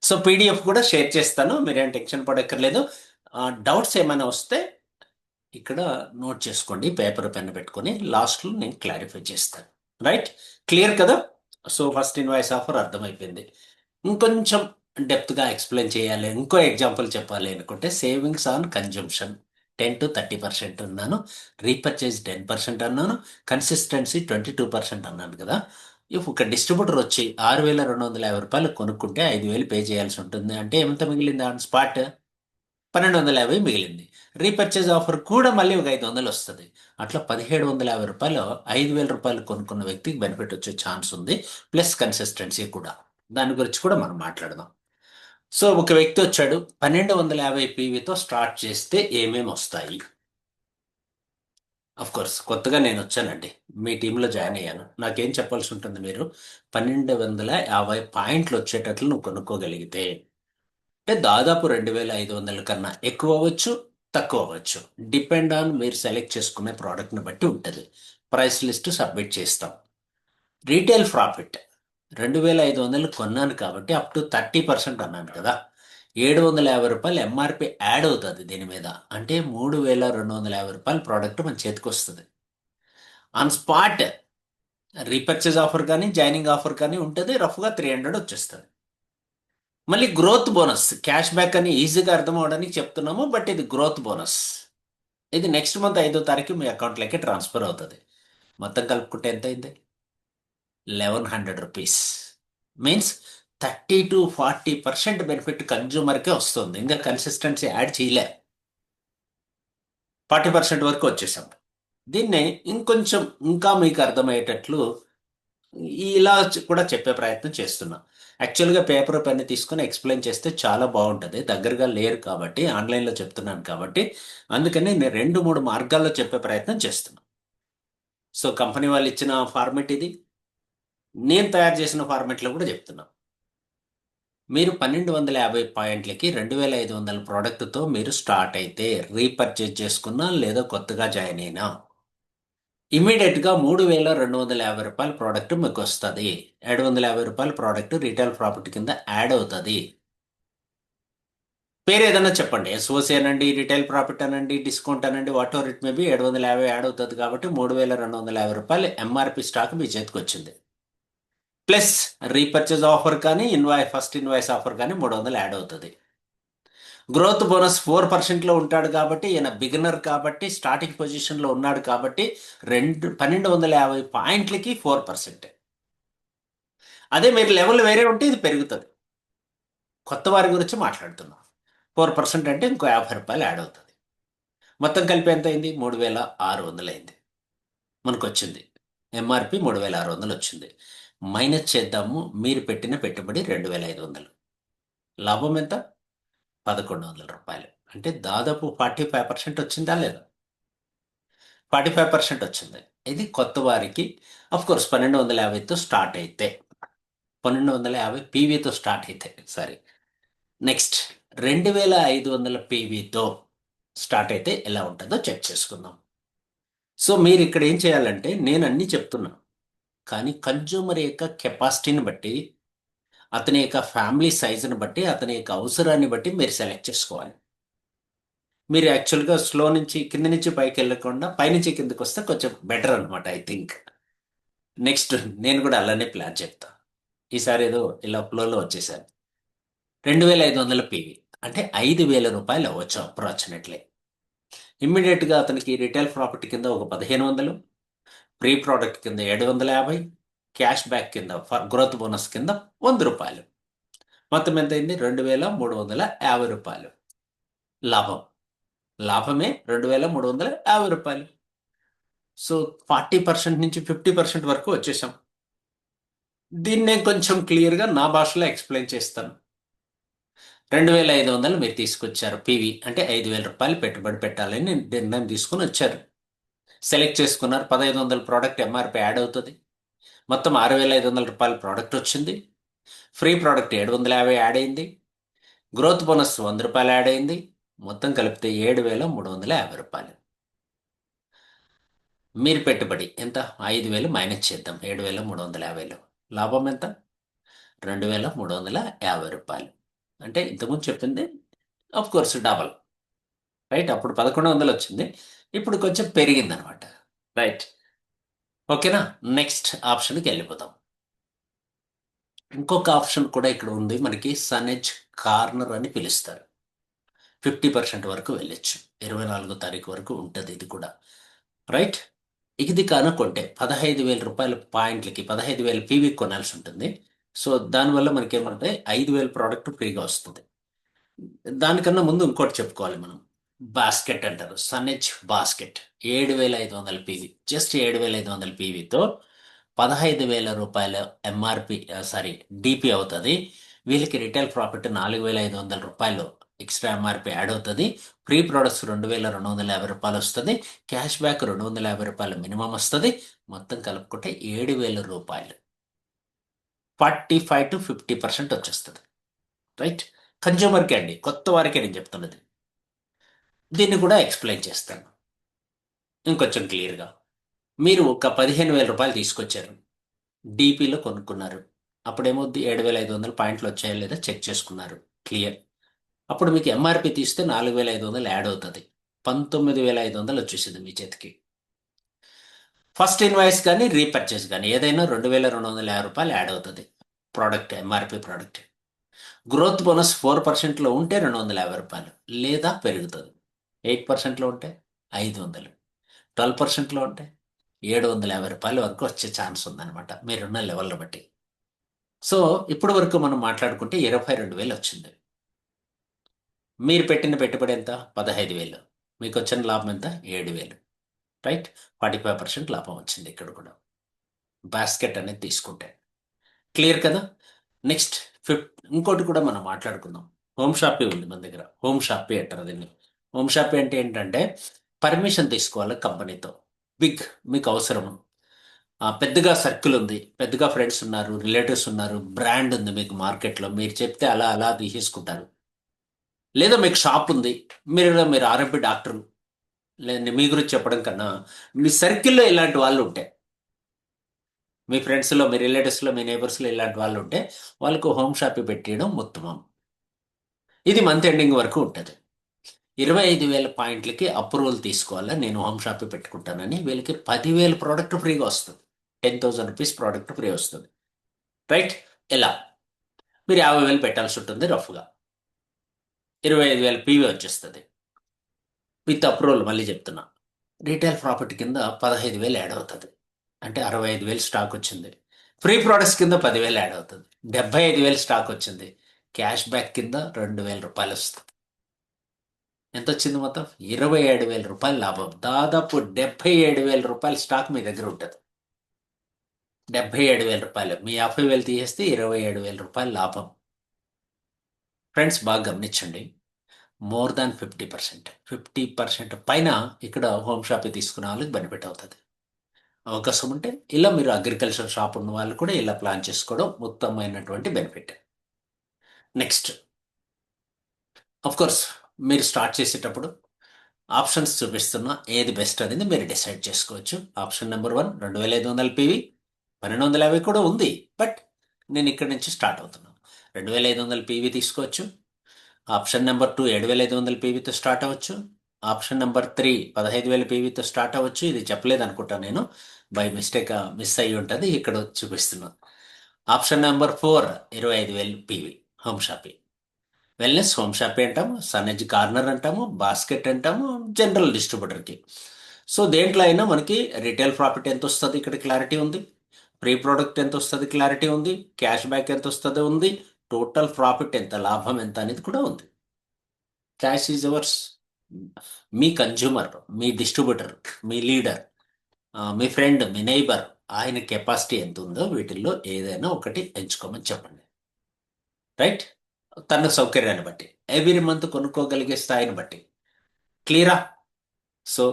Speaker 1: సో పీడిఎఫ్ కూడా షేర్ చేస్తాను, మీరేం టెన్షన్ పడక్కర్లేదు. డౌట్స్ ఏమైనా వస్తే ఇక్కడ నోట్ చేసుకోండి, పేపర్ పెన్ పెట్టుకొని. లాస్ట్లో నేను క్లారిఫై చేస్తాను. రైట్? క్లియర్ కదా? సో ఫస్ట్ ఇన్వాయిస్ ఆఫర్ అర్థమైపోయింది. ఇంకొంచెం డెప్త్గా ఎక్స్ప్లెయిన్ చేయాలి, ఇంకో ఎగ్జాంపుల్ చెప్పాలి అనుకుంటే సేవింగ్స్ ఆన్ కన్జంప్షన్ 10 to 30% అన్నాను, రీపర్చేజ్ 10% అన్నాను, కన్సిస్టెన్సీ 22% అన్నాను కదా. ఇఫ్ ఒక డిస్ట్రిబ్యూటర్ వచ్చి 6,250 రూపాయలు కొనుక్కుంటే 5,000 పే చేయాల్సి ఉంటుంది. అంటే ఎంత మిగిలింది ఆన్ స్పాట్? 1,250 మిగిలింది. రీపర్చేజ్ ఆఫర్ కూడా మళ్ళీ ఒక 500 వస్తుంది. అట్లా 1,750 రూపాయలు 5,000 రూపాయలు కొనుక్కున్న వ్యక్తికి బెనిఫిట్ వచ్చే ఛాన్స్ ఉంది. ప్లస్ కన్సిస్టెన్సీ కూడా. దాని గురించి కూడా మనం మాట్లాడదాం. సో ఒక వ్యక్తి వచ్చాడు, 1,250 పీవీతో స్టార్ట్ చేస్తే ఏమేమి వస్తాయి? కోర్స్ కొత్తగా నేను వచ్చానండి, మీ టీంలో జాయిన్ అయ్యాను. నాకేం చెప్పాల్సి ఉంటుంది? మీరు 1,250 పాయింట్లు వచ్చేటట్లు నువ్వు కొనుక్కోగలిగితే అంటే దాదాపు 2,500 కన్నా ఎక్కువ అవ్వచ్చు, తక్కువ అవ్వచ్చు. డిపెండ్ ఆన్ మీరు సెలెక్ట్ చేసుకునే ప్రోడక్ట్ని బట్టి ఉంటుంది. ప్రైస్ లిస్ట్ సబ్మిట్ చేస్తాం. రీటైల్ ప్రాఫిట్ 2,500 కొన్నాను కాబట్టి అప్ టు 30% అన్నాను కదా. రూ. 750 ఎంఆర్పి యాడ్ అవుతుంది దీని మీద. అంటే రూ. 3,250 ప్రోడక్ట్ మన చేతికి వస్తుంది. ఆన్ స్పాట్ రీపర్చేజ్ ఆఫర్ కానీ జాయినింగ్ ఆఫర్ కానీ ఉంటుంది. రఫ్గా 300 వచ్చేస్తుంది. మళ్ళీ గ్రోత్ బోనస్, క్యాష్ బ్యాక్ అని ఈజీగా అర్థం అవడానికి చెప్తున్నాము, బట్ ఇది గ్రోత్ బోనస్. ఇది నెక్స్ట్ మంత్ 5వ తారీఖు మీ అకౌంట్లోకి ట్రాన్స్ఫర్ అవుతుంది. మొత్తం కలుపుకుంటే ఎంత అయింది? 1,100 రూపీస్. మీన్స్ 30 to 40% బెనిఫిట్ కన్జ్యూమర్కే వస్తుంది. ఇంకా కన్సిస్టెన్సీ యాడ్ చేయలే, 40% వరకు వచ్చేసాం. దీన్నే ఇంకొంచెం ఇంకా మీకు అర్థమయ్యేటట్లు ఇలా కూడా చెప్పే ప్రయత్నం చేస్తున్నా. యాక్చువల్గా పేపర్ పెన్ తీసుకొని ఎక్స్ప్లెయిన్ చేస్తే చాలా బాగుంటుంది. దగ్గరగా లేరు కాబట్టి ఆన్లైన్లో చెప్తున్నాను కాబట్టి, అందుకని నేను 2-3 మార్గాల్లో చెప్పే ప్రయత్నం చేస్తున్నా. సో కంపెనీ వాళ్ళు ఇచ్చిన ఫార్మెట్ ఇది, నేను తయారు చేసిన ఫార్మెట్లో కూడా చెప్తున్నా. మీరు 1,250 పాయింట్లకి 2,500 ప్రోడక్ట్తో మీరు స్టార్ట్ అయితే, రీపర్చేజ్ చేసుకున్నా లేదా కొత్తగా జాయిన్ అయినా, ఇమీడియట్గా రూ. 3,250 ప్రోడక్ట్ మీకు వస్తుంది. రూ. 750 ప్రోడక్ట్ రీటైల్ ప్రాఫిట్ కింద యాడ్ అవుతుంది. పేరు ఏదైనా చెప్పండి, ఎస్ఓసి అనండి, రీటైల్ ప్రాఫిట్ అనండి, డిస్కౌంట్ అనండి, what ever it may be, 750 add అవుతుంది కాబట్టి రూ. 3,250 ఎంఆర్పి స్టాక్ మీ చేతికి వచ్చింది. ప్లస్ రీపర్చేజ్ ఆఫర్ కానీ ఫస్ట్ ఇన్వాయిస్ ఆఫర్ కానీ 300 యాడ్ అవుతుంది. గ్రోత్ బోనస్ 4%లో ఉంటాడు కాబట్టి, ఈయన బిగినర్ కాబట్టి, స్టార్టింగ్ పొజిషన్లో ఉన్నాడు కాబట్టి 1,250 పాయింట్లకి 4%. అదే మీరు లెవెల్ వేరే ఉంటే ఇది పెరుగుతుంది. కొత్త వారి గురించి మాట్లాడుతున్నాం. 4% అంటే ఇంకో రూ. 50 యాడ్ అవుతుంది. మొత్తం కలిపి ఎంత అయింది? 3,600 అయింది మనకు వచ్చింది. ఎంఆర్పి 3,600 వచ్చింది. మైనస్ చేద్దాము, మీరు పెట్టిన పెట్టుబడి 2,500. లాభం ఎంత? రూ. 1,100. అంటే దాదాపు 45% వచ్చిందా లేదా? 45% వచ్చింది. ఇది కొత్త వారికి. కోర్స్ 1,250తో స్టార్ట్ అయితే, 1,250 పీవీతో స్టార్ట్ అయితే, సారీ. నెక్స్ట్ 2,500 పీవీతో స్టార్ట్ అయితే ఎలా ఉంటుందో చెక్ చేసుకుందాం. సో మీరు ఇక్కడ ఏం చేయాలంటే, నేను అన్నీ చెప్తున్నా, కానీ కన్జ్యూమర్ యొక్క కెపాసిటీని బట్టి, అతని యొక్క ఫ్యామిలీ సైజుని బట్టి, అతని యొక్క అవసరాన్ని బట్టి మీరు సెలెక్ట్ చేసుకోవాలి. మీరు యాక్చువల్గా స్లో నుంచి కింద నుంచి పైకి వెళ్ళకుండా పైనుంచి కిందకి వస్తే కొంచెం బెటర్ అనమాట, ఐ థింక్. నెక్స్ట్ నేను కూడా అలానే ప్లాన్ చెప్తా. ఈసారి ఏదో ఇలా ఫ్లోలో వచ్చేసాను. 2,500 పీవీ అంటే రూ. 5,000 అవ్వచ్చు అప్రాక్సిమేట్లీ. ఇమ్మీడియట్గా అతనికి రిటైల్ ప్రాపర్టీ కింద ఒక 1,500, ప్రీ ప్రోడక్ట్ కింద 750, క్యాష్ బ్యాక్ కింద గ్రోత్ బోనస్ కింద రూ. 100. మొత్తం ఎంత అయింది? రూ. 2,350 లాభం. లాభమే రూ. 2,350. సో 40% నుంచి 50% వరకు వచ్చేసాం. దీన్ని నేను కొంచెం క్లియర్గా నా భాషలో ఎక్స్ప్లెయిన్ చేస్తాను. 2,500 మీరు తీసుకొచ్చారు పీవీ అంటే రూ. 5,000 పెట్టుబడి పెట్టాలని నిర్ణయం తీసుకుని వచ్చారు. సెలెక్ట్ చేసుకున్నారు. 1,500 ప్రోడక్ట్ ఎంఆర్పి యాడ్ అవుతుంది. మొత్తం రూ. 6,500 ప్రోడక్ట్ వచ్చింది. ఫ్రీ ప్రోడక్ట్ 750 యాడ్ అయింది. గ్రోత్ బోనస్ రూ. 100 యాడ్ అయింది. మొత్తం కలిపితే రూ. 7,350. మీరు పెట్టుబడి ఎంత? 5,000 మైనస్ చేద్దాం 7,350లో. లాభం ఎంత? రూ. 2,350. అంటే ఇంతకుముందు చెప్పింది కోర్స్ డబల్, రైట్? అప్పుడు 1,100 వచ్చింది, ఇప్పుడు కొంచెం పెరిగింది అనమాట, రైట్? ఓకేనా? నెక్స్ట్ ఆప్షన్కి వెళ్ళిపోతాం. ఇంకొక ఆప్షన్ కూడా ఇక్కడ ఉంది మనకి, సన్ ఎడ్జ్ కార్నర్ అని పిలుస్తారు. 50% వరకు వెళ్ళొచ్చు. 24వ తారీఖు వరకు ఉంటుంది ఇది కూడా, రైట్? ఇది కానుకుంటే రూ. 15,000 పాయింట్లకి 15,000 పీవీ కొనాల్సి ఉంటుంది. సో దానివల్ల మనకేమంటే 5,000 ప్రోడక్ట్ ఫ్రీగా వస్తుంది. దానికన్నా ముందు ఇంకోటి చెప్పుకోవాలి మనం. బాస్కెట్ అంటారు, సన్ఎడ్జ్ బాస్కెట్. 7,500 పీవీ, జస్ట్ 7,500 పీవీతో రూ. 15,000 ఎంఆర్పి, సారీ డిపి అవుతుంది. వీళ్ళకి రిటైల్ ప్రాఫిట్ రూ. 4,500 ఎక్స్ట్రా ఎంఆర్పి యాడ్ అవుతుంది. ప్రీ ప్రొడక్ట్స్ రూ. 2,250 వస్తుంది. క్యాష్ బ్యాక్ రూ. 250 మినిమం వస్తుంది. మొత్తం కలుపుకుంటే రూ. 7,000. 45 to 50% వచ్చేస్తుంది, రైట్? కన్జ్యూమర్కే అండి, కొత్త వారికే నేను చెప్తున్నది. దీన్ని కూడా ఎక్స్ప్లెయిన్ చేస్తాను ఇంకొంచెం క్లియర్గా. మీరు ఒక 15,000 రూపాయలు తీసుకొచ్చారు, డీపీలో కొనుక్కున్నారు. అప్పుడేమవుద్ది, 7,500 పాయింట్లు వచ్చాయా లేదా చెక్ చేసుకున్నారు. క్లియర్. అప్పుడు మీకు ఎంఆర్పి తీస్తే 4,500 యాడ్ అవుతుంది. 19,500 వచ్చేసింది మీ చేతికి. ఫస్ట్ ఇన్వాయిస్ కానీ రీపర్చేస్ కానీ ఏదైనా 2,250 రూపాయలు యాడ్ అవుతుంది. Product MRP product. Growth bonus 4%లో ఉంటే 250 రూపాయలు, లేదా పెరుగుతుంది. 8%లో ఉంటే 500, 12%లో ఉంటే 750 రూపాయల వరకు వచ్చే ఛాన్స్ ఉందన్నమాట మీరున్న లెవెల్ని బట్టి. సో ఇప్పటి వరకు మనం మాట్లాడుకుంటే 22,000 వచ్చింది. మీరు పెట్టిన పెట్టుబడి ఎంత? 15,000. మీకు వచ్చిన లాభం ఎంత? 7,000. రైట్. 45% లాభం వచ్చింది ఇక్కడ కూడా, బాస్కెట్ అనేది తీసుకుంటే. క్లియర్ కదా? నెక్స్ట్ ఫిఫ్త్ ఇంకోటి కూడా మనం మాట్లాడుకుందాం. హోమ్ షాపీ ఉంది మన దగ్గర. హోమ్ షాపీ అంటారు దీన్ని. హోమ్ షాపీ అంటే ఏంటంటే పర్మిషన్ తీసుకోవాలి కంపెనీతో. బిగ్, మీకు అవసరము, పెద్దగా సర్కిల్ ఉంది, పెద్దగా ఫ్రెండ్స్ ఉన్నారు, రిలేటివ్స్ ఉన్నారు, బ్రాండ్ ఉంది మీకు మార్కెట్లో, మీరు చెప్తే అలా అలా తీసేసుకుంటారు. లేదా మీకు షాప్ ఉంది, మీరు ఆర్ఎంపీ డాక్టరు, లేదంటే మీ గురించి చెప్పడం కన్నా మీ సర్కిల్లో ఇలాంటి వాళ్ళు ఉంటే, మీ ఫ్రెండ్స్లో, మీ రిలేటివ్స్లో, మీ నేబర్స్లో ఇలాంటి వాళ్ళు ఉంటే వాళ్ళకు హోమ్ షాప్ పెట్టేయడం ఉత్తమం. ఇది మంత్ ఎండింగ్ వరకు ఉంటుంది. 25,000 పాయింట్లకి అప్రూవల్ తీసుకోవాలా, నేను హోమ్ షాప్ పెట్టుకుంటానని. వీళ్ళకి 10,000 ప్రోడక్ట్ ఫ్రీగా వస్తుంది. 10,000 రూపీస్ ప్రోడక్ట్ ఫ్రీ వస్తుంది. రైట్. ఎలా? మీరు 50,000 పెట్టాల్సి ఉంటుంది రఫ్గా. 25,000 పీవీ వచ్చేస్తుంది విత్ అప్రూవల్. మళ్ళీ చెప్తున్నా, రీటైల్ ప్రాపర్టీ కింద 15,000 యాడ్ అవుతుంది. అంటే 65,000 స్టాక్ వచ్చింది. ఫ్రీ ప్రోడక్ట్స్ కింద 10,000 యాడ్ అవుతుంది. 75,000 స్టాక్ వచ్చింది. క్యాష్ బ్యాక్ కింద 2,000 రూపాయలు వస్తుంది. ఎంత వచ్చింది మొత్తం? 27,000 రూపాయలు లాభం. దాదాపు 77,000 రూపాయల స్టాక్ మీ దగ్గర ఉంటుంది. 77,000 రూపాయలు, మీ 50,000 తీసేస్తే 27,000 రూపాయలు లాభం. ఫ్రెండ్స్ బాగా గమనించండి. మోర్ దాన్ 50%, 50% పైన ఇక్కడ హోమ్ షాప్ తీసుకున్న వాళ్ళకి బెనిఫిట్ అవుతుంది. అవకాశం ఉంటే ఇలా మీరు అగ్రికల్చర్ షాప్ ఉన్న వాళ్ళు కూడా ఇలా ప్లాన్ చేసుకోవడం ఉత్తమమైనటువంటి బెనిఫిట్. నెక్స్ట్, ఆఫ్ కోర్స్, మీరు స్టార్ట్ చేసేటప్పుడు ఆప్షన్స్ చూపిస్తున్నా, ఏది బెస్ట్ అనేది మీరు డిసైడ్ చేసుకోవచ్చు. ఆప్షన్ నెంబర్ 1 2,500 పీవీ, 1,250 కూడా ఉంది, బట్ నేను ఇక్కడి నుంచి స్టార్ట్ అవుతున్నాను. 2,500 పీవీ తీసుకోవచ్చు. ఆప్షన్ నెంబర్ 2 7,500 పీవీతో స్టార్ట్ అవ్వచ్చు. ఆప్షన్ నెంబర్ 3 15,000 పీవీతో స్టార్ట్ అవ్వచ్చు. ఇది చెప్పలేదు అనుకుంటా నేను, బై మిస్టేక్ మిస్ అయ్యి ఉంటుంది, ఇక్కడ చూపిస్తున్నాను. Option number 4 25,000 PV home shopping. Wellness home shoppe అంటాము, సన్నెజ్ కార్నర్ అంటాము, బాస్కెట్ అంటాము, జనరల్ డిస్ట్రిబ్యూటర్కి. సో దేంట్లో అయినా మనకి రిటైల్ ప్రాఫిట్ ఎంత వస్తుంది ఇక్కడ క్లారిటీ ఉంది, ప్రీ ప్రోడక్ట్ ఎంత వస్తుంది క్లారిటీ ఉంది, క్యాష్ బ్యాక్ ఎంత వస్తుంది ఉంది, టోటల్ ప్రాఫిట్ ఎంత, లాభం ఎంత అనేది కూడా ఉంది. Cash is ours. Me consumer, me distributor, me leader, me friend, me neighbour, ఆయన కెపాసిటీ ఎంత ఉందో వీటిల్లో ఏదైనా ఒకటి ఎంచుకోమని చెప్పండి. రైట్. తన సౌకర్యాన్ని బట్టి, ఎవ్రీ మంత్ కొనుక్కోగలిగే స్థాయిని బట్టి. క్లియరా? సో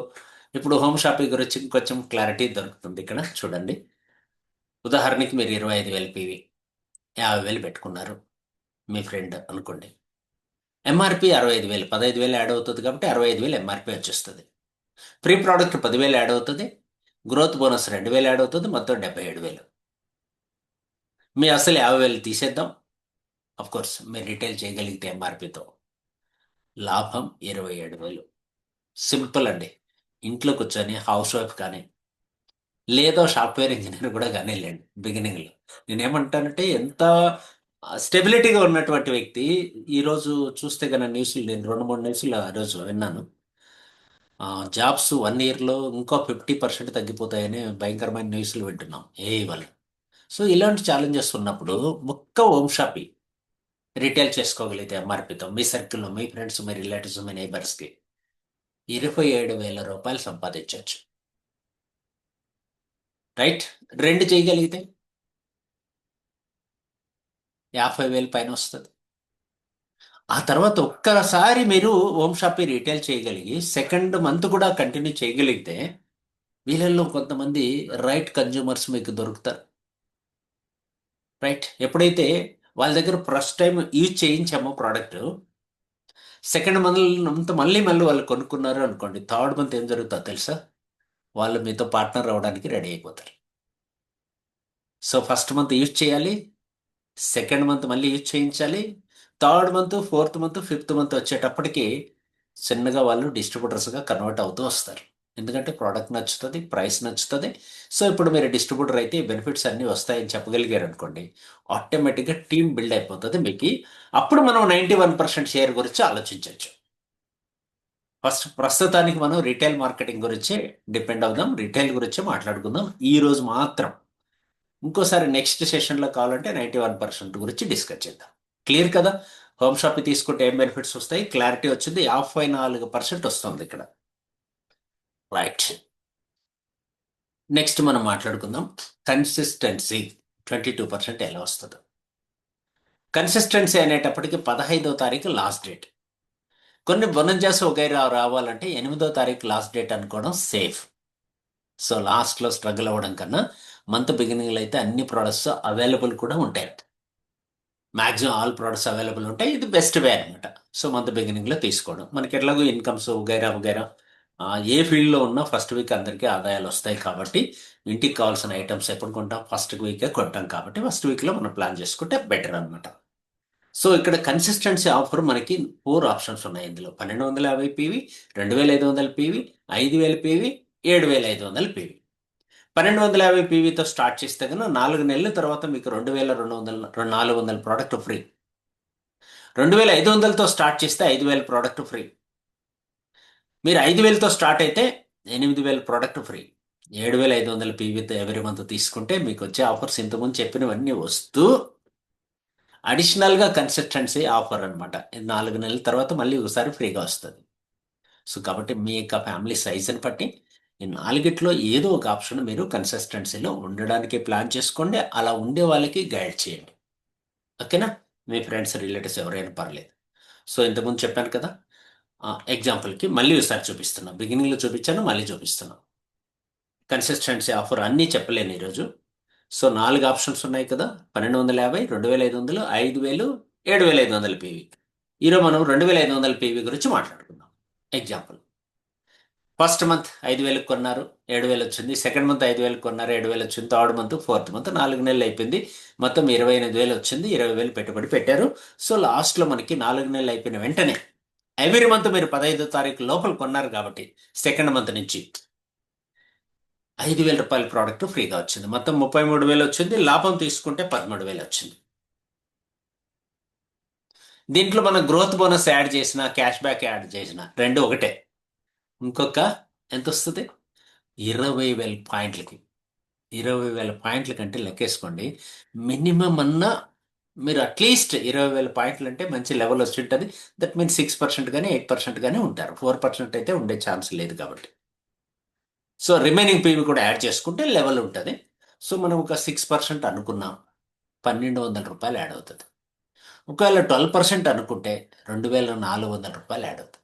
Speaker 1: ఇప్పుడు హోమ్ షాపింగ్ గురించి ఇంకొంచెం క్లారిటీ దొరుకుతుంది ఇక్కడ చూడండి. ఉదాహరణకి మీరు 25,000 పీవీ 50,000 పెట్టుకున్నారు, మీ ఫ్రెండ్ అనుకోండి. ఎంఆర్పి 65,000, 15,000 యాడ్ అవుతుంది కాబట్టి 65,000 ఎంఆర్పి వచ్చేస్తుంది. ప్రీ ప్రోడక్ట్ 10,000 యాడ్ అవుతుంది. గ్రోత్ బోనస్ 2,000 యాడ్ అవుతుంది. మొత్తం 77,000. మీ అసలు 50,000 తీసేద్దాం. అఫ్ కోర్స్ మీరు రిటైల్ చేయగలిగితే ఎంఆర్పితో లాభం 27,000. సింపుల్ అండి. ఇంట్లో కూర్చొని హౌస్ వైఫ్ కానీ, లేదా సాఫ్ట్వేర్ ఇంజనీర్ కూడా కానివ్వండి, బిగినింగ్లో నేనేమంటానంటే, ఎంత స్టెబిలిటీగా ఉన్నటువంటి వ్యక్తి ఈరోజు చూస్తే కన్నా న్యూస్లు, నేను 2-3 న్యూస్లు ఆ రోజు విన్నాను. జాబ్స్ 1 ఇయర్లో ఇంకో 50% తగ్గిపోతాయని భయంకరమైన న్యూస్లు వింటున్నాం ఏఐ వల్ల. సో ఇలాంటి ఛాలెంజెస్ ఉన్నప్పుడు ఒక్క హోమ్ షాపి రిటైల్ చేసుకోగలిగితే ఎంఆర్పితో మీ సర్కిల్లో, మీ ఫ్రెండ్స్, మీ రిలేటివ్స్, మీ నైబర్స్కి 27,000 రూపాయలు సంపాదించవచ్చు. రైట్. రెండు చేయగలిగితే 50,000 పైన వస్తుంది. ఆ తర్వాత ఒక్కసారి మీరు హోమ్ షాపి రీటైల్ చేయగలిగి సెకండ్ మంత్ కూడా కంటిన్యూ చేయగలిగితే వీళ్ళల్లో కొంతమంది రైట్ కన్జ్యూమర్స్ మీకు దొరుకుతారు. రైట్. ఎప్పుడైతే వాళ్ళ దగ్గర ఫస్ట్ టైం యూజ్ చేయించాము ప్రోడక్ట్, సెకండ్ మంత్ మళ్ళీ మళ్ళీ వాళ్ళు కొనుక్కున్నారు అనుకోండి, థర్డ్ మంత్ ఏం జరుగుతుందో తెలుసా? వాళ్ళు మీతో పార్ట్నర్ అవ్వడానికి రెడీ అయిపోతారు. సో ఫస్ట్ మంత్ యూజ్ చేయాలి, సెకండ్ మంత్ మళ్ళీ యూజ్ చేయించాలి, third month, fourth month, fifth month వచ్చేటప్పటికి చిన్నగా వాళ్ళు డిస్ట్రిబ్యూటర్స్గా కన్వర్ట్ అవుతూ వస్తారు. ఎందుకంటే ప్రోడక్ట్ నచ్చుతుంది, ప్రైస్ నచ్చుతుంది. సో ఇప్పుడు మీరు డిస్ట్రిబ్యూటర్ అయితే బెనిఫిట్స్ అన్నీ వస్తాయని చెప్పగలిగారు అనుకోండి, ఆటోమేటిక్గా టీం బిల్డ్ అయిపోతుంది మీకు. అప్పుడు మనం 91% షేర్ గురించి ఆలోచించవచ్చు. ప్రస్తుతానికి మనం రీటైల్ మార్కెటింగ్ గురించి డిపెండ్ అవుదాం, రీటైల్ గురించి మాట్లాడుకుందాం ఈ రోజు మాత్రం. ఇంకోసారి నెక్స్ట్ సెషన్లో కావాలంటే 91% గురించి డిస్కస్ చేద్దాం. క్లియర్ కదా? హోమ్ షాప్ తీసుకుంటే ఏం బెనిఫిట్స్ వస్తాయి, క్లారిటీ వచ్చింది. 54% వస్తుంది ఇక్కడ. రైట్. నెక్స్ట్ మనం మాట్లాడుకుందాం కన్సిస్టెన్సీ. 22% ఎలా వస్తుంది? కన్సిస్టెన్సీ అనేటప్పటికి 15వ తారీఖు లాస్ట్ డేట్. కొన్ని బొనంజాస్ వగైరా రావాలంటే 8వ తారీఖు లాస్ట్ డేట్ అనుకోవడం సేఫ్. సో లాస్ట్లో స్ట్రగుల్ అవ్వడం కన్నా మంత్ బిగినింగ్లో అయితే అన్ని ప్రోడక్ట్స్ అవైలబుల్ కూడా ఉంటాయి. మ్యాక్సిమం ఆల్ ప్రోడక్ట్స్ అవైలబుల్ ఉంటాయి. ఇది బెస్ట్ వే అనమాట. సో మంత్ బిగినింగ్లో తీసుకోవడం, మనకి ఎట్లాగో ఇన్కమ్స్ వగైరా వగైరా ఏ ఫీల్డ్లో ఉన్నా ఫస్ట్ వీక్ అందరికీ ఆదాయాలు వస్తాయి కాబట్టి ఇంటికి కావాల్సిన ఐటమ్స్ ఎప్పుడు కొంటాం? ఫస్ట్ వీకే కొంటాం కాబట్టి ఫస్ట్ వీక్లో మనం ప్లాన్ చేసుకుంటే బెటర్ అనమాట. సో ఇక్కడ కన్సిస్టెన్సీ ఆఫర్ మనకి 4 ఆప్షన్స్ ఉన్నాయి. ఇందులో 1250 పీవీ, 2500 పీవీ, 5000 పీవీ, 7500 పీవీ. 1250 పీవీతో స్టార్ట్ చేస్తే కన్నా 4 నెలల తర్వాత మీకు 2200 400 ప్రోడక్ట్ ఫ్రీ. 2500తో స్టార్ట్ చేస్తే 5000 ప్రోడక్ట్ ఫ్రీ. మీరు 5000తో స్టార్ట్ అయితే 8000 ప్రోడక్ట్ ఫ్రీ. 7500 పీవీతో ఎవరి మంత్ తీసుకుంటే మీకు వచ్చే ఆఫర్స్ ఇంతకుముందు చెప్పినవన్నీ వస్తూ అడిషనల్గా కన్సిస్టెన్సీ ఆఫర్ అనమాట. 4 నెలల తర్వాత మళ్ళీ ఒకసారి ఫ్రీగా వస్తుంది. సో కాబట్టి మీ యొక్క ఫ్యామిలీ సైజుని బట్టి ఈ నాలుగిట్లో ఏదో ఒక ఆప్షన్ మీరు కన్సిస్టెన్సీలో ఉండడానికి ప్లాన్ చేసుకోండి. అలా ఉండే వాళ్ళకి గైడ్ చేయండి. ఓకేనా? మీ ఫ్రెండ్స్, రిలేటివ్స్ ఎవరైనా పర్లేదు. సో ఇంతకుముందు చెప్పాను కదా, ఎగ్జాంపుల్కి మళ్ళీ ఒకసారి చూపిస్తున్నాను. బిగినింగ్లో చూపించాను, మళ్ళీ చూపిస్తున్నాను. కన్సిస్టెన్సీ ఆఫర్ అన్నీ చెప్పలేను ఈరోజు. సో 4 ఆప్షన్స్ ఉన్నాయి కదా, 1250, 2500, 5000, 7500 పీవీ. ఈరోజు మనం 2500 పీవీ గురించి మాట్లాడుకుందాం. ఎగ్జాంపుల్, ఫస్ట్ మంత్ 5000 కొన్నారు, 7000 వచ్చింది. సెకండ్ మంత్ 5000 కొన్నారు, 7000 వచ్చింది. థర్డ్ మంత్, ఫోర్త్ మంత్ 4 నెలలు అయిపోయింది. మొత్తం 28000 వచ్చింది. 20000 పెట్టుబడి పెట్టారు. సో లాస్ట్లో మనకి 4 నెలలు అయిపోయిన వెంటనే ఎవ్రీ మంత్ మీరు 15వ తారీఖు లోపల కొన్నారు కాబట్టి సెకండ్ మంత్ నుంచి 5000 రూపాయల ప్రోడక్ట్ ఫ్రీగా వచ్చింది. మొత్తం 33,000 వచ్చింది. లాభం తీసుకుంటే 13,000 వచ్చింది. దీంట్లో మనం గ్రోత్ బోనస్ యాడ్ చేసిన, క్యాష్ బ్యాక్ యాడ్ చేసిన రెండు ఒకటే. ఇంకొక ఎంత వస్తుంది? 20,000 పాయింట్లకి. 20,000 పాయింట్ల కంటే లెక్కేసుకోండి. మినిమం అన్నా మీరు అట్లీస్ట్ 20,000 పాయింట్లు అంటే మంచి లెవెల్ వచ్చి ఉంటుంది. దట్ మీన్స్ 6% కానీ 8% కానీ ఉంటారు. 4% అయితే ఉండే ఛాన్స్ లేదు కాబట్టి. సో రిమైనింగ్ పీవీ కూడా యాడ్ చేసుకుంటే లెవెల్ ఉంటుంది. సో మనం ఒక 6% అనుకున్నాం, 1,200 రూపాయలు యాడ్ అవుతుంది. ఒకవేళ 12% అనుకుంటే 2,400 రూపాయలు యాడ్ అవుతుంది.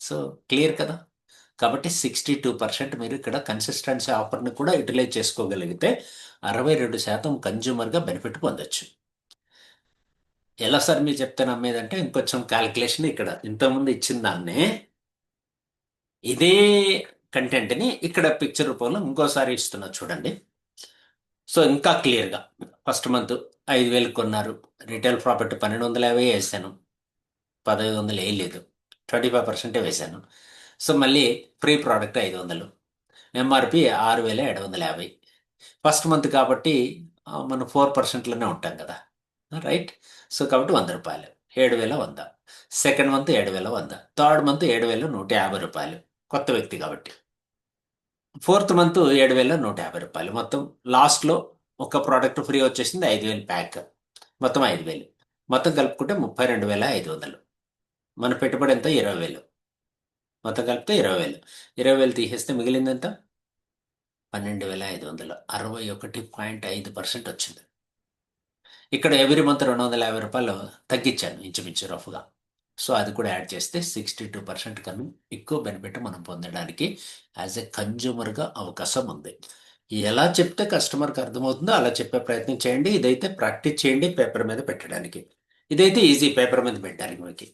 Speaker 1: సో క్లియర్ కదా? కాబట్టి 62% మీరు ఇక్కడ కన్సిస్టెన్సీ ఆఫర్ని కూడా యూటిలైజ్ చేసుకోగలిగితే 62% కన్జ్యూమర్గా బెనిఫిట్ పొందొచ్చు. ఎలా సార్ మీరు చెప్తే నమ్మేదంటే ఇంకొంచెం క్యాలిక్యులేషన్ ఇక్కడ ఇంతకుముందు ఇచ్చిన దాన్నే ఇదే కంటెంట్ని ఇక్కడ పిక్చర్ రూపంలో ఇంకోసారి ఇస్తున్నా చూడండి. సో ఇంకా క్లియర్గా, ఫస్ట్ మంత్ 5000 కొన్నారు, రీటైల్ ప్రాఫిట్ 1250 వేసాను, 1500 వేయలేదు, 25% వేసాను. సో మళ్ళీ free product 500, MRP 6750. First month కాబట్టి మనం 4%లోనే ఉంటాం కదా, రైట్? సో కాబట్టి 100 రూపాయలు, 7100. సెకండ్ మంత్ 7100, థర్డ్ మంత్ 7150 రూపాయలు, కొత్త వ్యక్తి కాబట్టి. ఫోర్త్ మంత్ 7150 రూపాయలు. మొత్తం లాస్ట్లో ఒక ప్రోడక్ట్ ఫ్రీ వచ్చేసింది, 5000 ప్యాక్, మొత్తం 5000. మొత్తం కలుపుకుంటే 32,500. మన పెట్టుబడి ఎంత? 20,000. మొత్తం కలిపితే 20,000. 20,000 తీసేస్తే మిగిలింది ఎంత? 12,500. 61.5% వచ్చింది. ఇక్కడ ఎవ్రీ మంత్ 250 రూపాయలు తగ్గించాను ఇంచుమించు రఫ్గా. సో అది కూడా యాడ్ చేస్తే 62% కన్నా ఎక్కువ బెనిఫిట్ మనం పొందడానికి యాజ్ ఎ కన్జ్యూమర్గా అవకాశం ఉంది. ఎలా చెప్తే కస్టమర్కి అర్థమవుతుందో అలా చెప్పే ప్రయత్నం చేయండి. ఇదైతే ప్రాక్టీస్ చేయండి పేపర్ మీద పెట్టడానికి. ఇదైతే ఈజీ పేపర్ మీద పెట్టడానికి మీకు.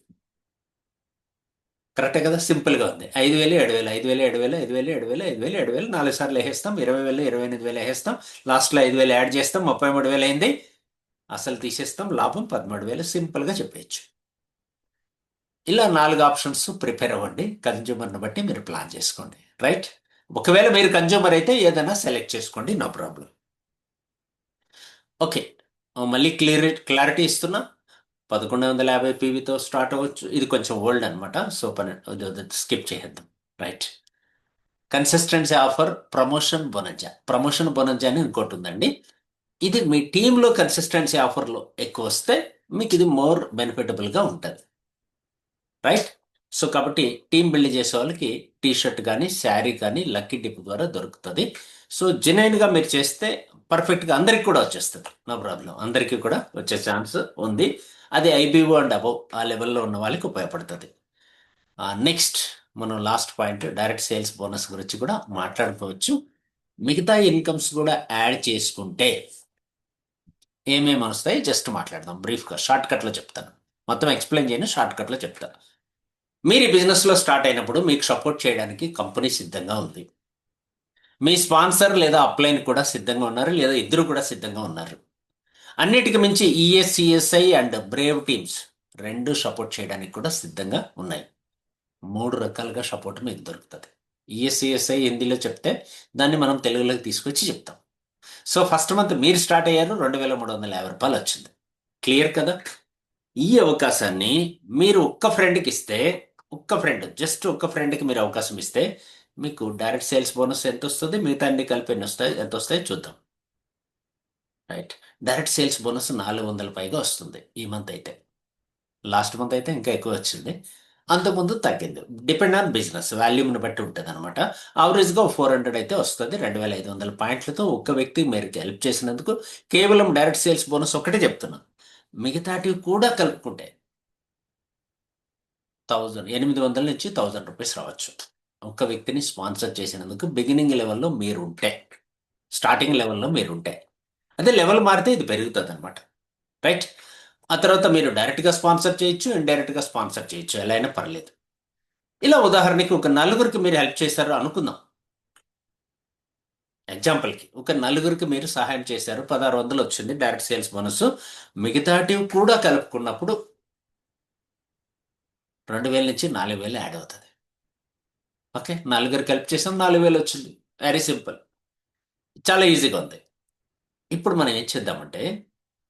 Speaker 1: కరెక్టే కదా, సింపుల్గా ఉంది. 5,000 7,000 5,000 7,000 5,000 7,000 5,000 7,000 4 సార్లు వేసేస్తాం, 20,000 28,000 వేసేస్తాం, లాస్ట్లో 5,000 యాడ్ చేస్తాం, 33,000 అయింది. అసలు తీసేస్తాం, లాభం 13,000. సింపుల్గా చెప్పేయచ్చు. ఇలా 4 ఆప్షన్స్ ప్రిపేర్ అవ్వండి. కన్జ్యూమర్ని బట్టి మీరు ప్లాన్ చేసుకోండి. రైట్. ఒకవేళ మీరు కన్జ్యూమర్ అయితే ఏదైనా సెలెక్ట్ చేసుకోండి, నో ప్రాబ్లం. ఓకే. మళ్ళీ క్లారిటీ ఇస్తున్నా. 1150 పీవీతో స్టార్ట్ అవ్వచ్చు. ఇది కొంచెం ఓల్డ్ అనమాట, సో పని స్కిప్ చేసేద్దాం. Right. Consistency offer, promotion bonanza. Promotion bonanza అని ఇంకోటి ఉందండి. ఇది మీ టీంలో కన్సిస్టెన్సీ ఆఫర్లో ఎక్కువ వస్తే మీకు ఇది మోర్ బెనిఫిటబుల్గా ఉంటుంది. రైట్. సో కాబట్టి టీం బిల్డ్ చేసే వాళ్ళకి టీ షర్ట్ కానీ శారీ కానీ లక్కీ డిప్ ద్వారా దొరుకుతుంది. సో జెన్యున్గా మీరు చేస్తే పర్ఫెక్ట్గా అందరికి కూడా వచ్చేస్తుంది, నో ప్రాబ్లం. అందరికీ కూడా వచ్చే ఛాన్స్ ఉంది. అది ఐబీఓ అండ్ అబౌవ్ ఆ లెవెల్లో ఉన్న వాళ్ళకి ఉపయోగపడుతుంది. నెక్స్ట్ మనం last point direct sales bonus గురించి కూడా మాట్లాడుకోవచ్చు. మిగతా ఇన్కమ్స్ కూడా యాడ్ చేసుకుంటే ఏమేమి వస్తాయి జస్ట్ మాట్లాడదాం బ్రీఫ్గా. షార్ట్ కట్లో చెప్తాను, మొత్తం ఎక్స్ప్లెయిన్ చేయను, షార్ట్ కట్లో చెప్తాను. మీరు ఈ బిజినెస్లో స్టార్ట్ అయినప్పుడు మీకు సపోర్ట్ చేయడానికి కంపెనీ సిద్ధంగా ఉంది. మీ స్పాన్సర్ లేదా అప్లైన్ కూడా సిద్ధంగా ఉన్నారు, లేదా ఇద్దరు కూడా సిద్ధంగా ఉన్నారు. అన్నిటికి మించి ఈఎస్సిఎస్ఐ అండ్ బ్రేవ్ టీమ్స్ రెండు సపోర్ట్ చేయడానికి కూడా సిద్ధంగా ఉన్నాయి. 3 రకాలుగా సపోర్ట్ మీకు దొరుకుతుంది. ఈఎస్సిఎస్ఐ హిందీలో చెప్తే దాన్ని మనం తెలుగులోకి తీసుకొచ్చి చెప్తాం. సో ఫస్ట్ మంత్ మీరు స్టార్ట్ అయ్యారు, 2,350 రూపాయలు వచ్చింది. క్లియర్ కదా. ఈ అవకాశాన్ని మీరు ఒక్క ఫ్రెండ్కి ఇస్తే, జస్ట్ ఒక్క ఫ్రెండ్కి మీరు అవకాశం ఇస్తే మీకు డైరెక్ట్ సేల్స్ బోనస్ ఎంత వస్తుంది, మిగతా అన్ని కలిపి ఎంత వస్తాయి చూద్దాం. రైట్. డైరెక్ట్ సేల్స్ బోనస్ 400 పైగా వస్తుంది ఈ మంత్ అయితే. లాస్ట్ మంత్ అయితే ఇంకా ఎక్కువ వచ్చింది, అంతకుముందు తగ్గింది. డిపెండ్ ఆన్ బిజినెస్ వాల్యూమ్ని బట్టి ఉంటుంది అనమాట. ఆవరేజ్గా 400 అయితే వస్తుంది. 2,500 పాయింట్లతో ఒక్క వ్యక్తి మీరు హెల్ప్ చేసినందుకు కేవలం డైరెక్ట్ సేల్స్ బోనస్ ఒకటే చెప్తున్నాను. మిగతాటివి కూడా కలుపుకుంటే 800 నుంచి 1,000 రూపీస్ రావచ్చు. ఒక్క వ్యక్తిని స్పాన్సర్ చేసినందుకు బిగినింగ్ లెవెల్లో మీరుంటే, స్టార్టింగ్ లెవెల్లో మీరుంటే. అదే లెవెల్ మారితే ఇది పెరుగుతుంది అనమాట. రైట్. ఆ తర్వాత మీరు డైరెక్ట్గా స్పాన్సర్ చేయొచ్చు, ఇండైరెక్ట్గా స్పాన్సర్ చేయొచ్చు, ఎలా అయినా పర్లేదు. ఇలా ఉదాహరణకి ఒక నలుగురికి మీరు హెల్ప్ చేశారు అనుకుందాం. ఎగ్జాంపుల్కి ఒక నలుగురికి మీరు సహాయం చేశారు, 1,600 వచ్చింది డైరెక్ట్ సేల్స్ బోనస్. మిగతాటివి కూడా కలుపుకున్నప్పుడు 2,000 నుంచి 4,000 యాడ్ అవుతుంది. ఓకే, నలుగురికి హెల్ప్ చేసాం, 4,000 వచ్చింది. వెరీ సింపుల్, చాలా ఈజీగా ఉంది. ఇప్పుడు మనం ఏం చేద్దామంటే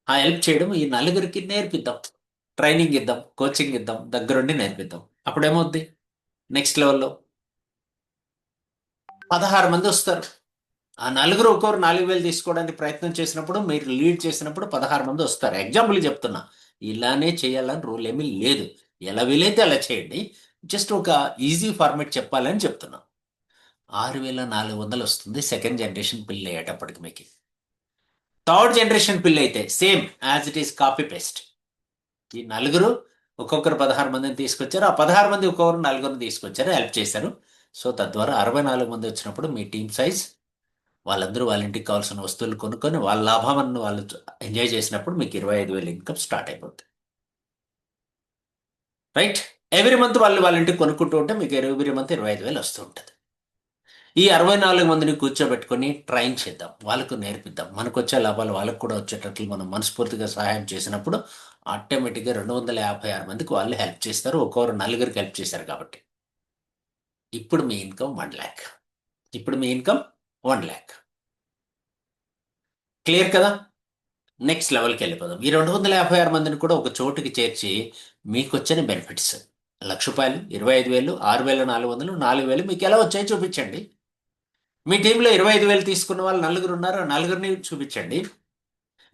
Speaker 1: ఆ హెల్ప్ చేయడం ఈ నలుగురికి నేర్పిద్దాం, ట్రైనింగ్ ఇద్దాం, కోచింగ్ ఇద్దాం, దగ్గరుండి నేర్పిద్దాం. అప్పుడేమవుద్ది, నెక్స్ట్ లెవెల్లో 16 మంది వస్తారు. ఆ నలుగురు ఒక్కొరు 4,000 తీసుకోవడానికి ప్రయత్నం చేసినప్పుడు, మీరు లీడ్ చేసినప్పుడు 16 మంది వస్తారు. ఎగ్జాంపుల్ చెప్తున్నా, ఇలానే చేయాలని రూల్ ఏమీ లేదు. ఎలా వీలైతే అలా చేయండి. జస్ట్ ఒక ఈజీ ఫార్మేట్ చెప్పాలని చెప్తున్నా. 6,400 వస్తుంది సెకండ్ జనరేషన్ పిల్ అయ్యేటప్పటికి. మీకు థర్డ్ జనరేషన్ పిల్ అయితే same as it is copy paste. ఈ నలుగురు ఒక్కొక్కరు 16 మందిని తీసుకొచ్చారు, ఆ 16 మంది ఒక్కొక్కరు నలుగురిని తీసుకొచ్చారు, హెల్ప్ చేశారు. సో తద్వారా 64 మంది వచ్చినప్పుడు మీ టీమ్ సైజ్, వాళ్ళందరూ వాళ్ళ ఇంటికి కావాల్సిన వస్తువులు కొనుక్కొని వాళ్ళ లాభాన్ని వాళ్ళు ఎంజాయ్ చేసినప్పుడు మీకు 25,000 ఇన్కమ్ స్టార్ట్ అయిపోతుంది. రైట్. ఎవ్రీ మంత్ వాళ్ళు వాళ్ళ ఇంటికి కొనుక్కుంటూ ఉంటే మీకు ఎవ్రీ మంత్ 25,000 వస్తూ ఉంటుంది. ఈ 64 మందిని కూర్చోబెట్టుకొని ట్రైన్ చేద్దాం, వాళ్ళకు నేర్పిద్దాం. మనకు వచ్చే లాభాలు వాళ్ళకు కూడా వచ్చేటట్లు మనం మనస్ఫూర్తిగా సహాయం చేసినప్పుడు ఆటోమేటిక్గా 256 మందికి వాళ్ళు హెల్ప్ చేస్తారు, ఒక్కొక్కరు నలుగురికి హెల్ప్ చేశారు కాబట్టి. ఇప్పుడు మీ ఇన్కమ్ 1,00,000. ఇప్పుడు మీ ఇన్కమ్ 1,00,000. క్లియర్ కదా. నెక్స్ట్ లెవెల్కి వెళ్ళిపోదాం. ఈ 256 మందిని కూడా ఒక చోటుకి చేర్చి మీకు వచ్చిన బెనిఫిట్స్ రూ. 1,00,000, 25,000, 6,400, 4,000 మీకు ఎలా వచ్చాయో చూపించండి. మీ టీంలో 25,000 తీసుకున్న వాళ్ళు నలుగురు ఉన్నారు, నలుగురిని చూపించండి.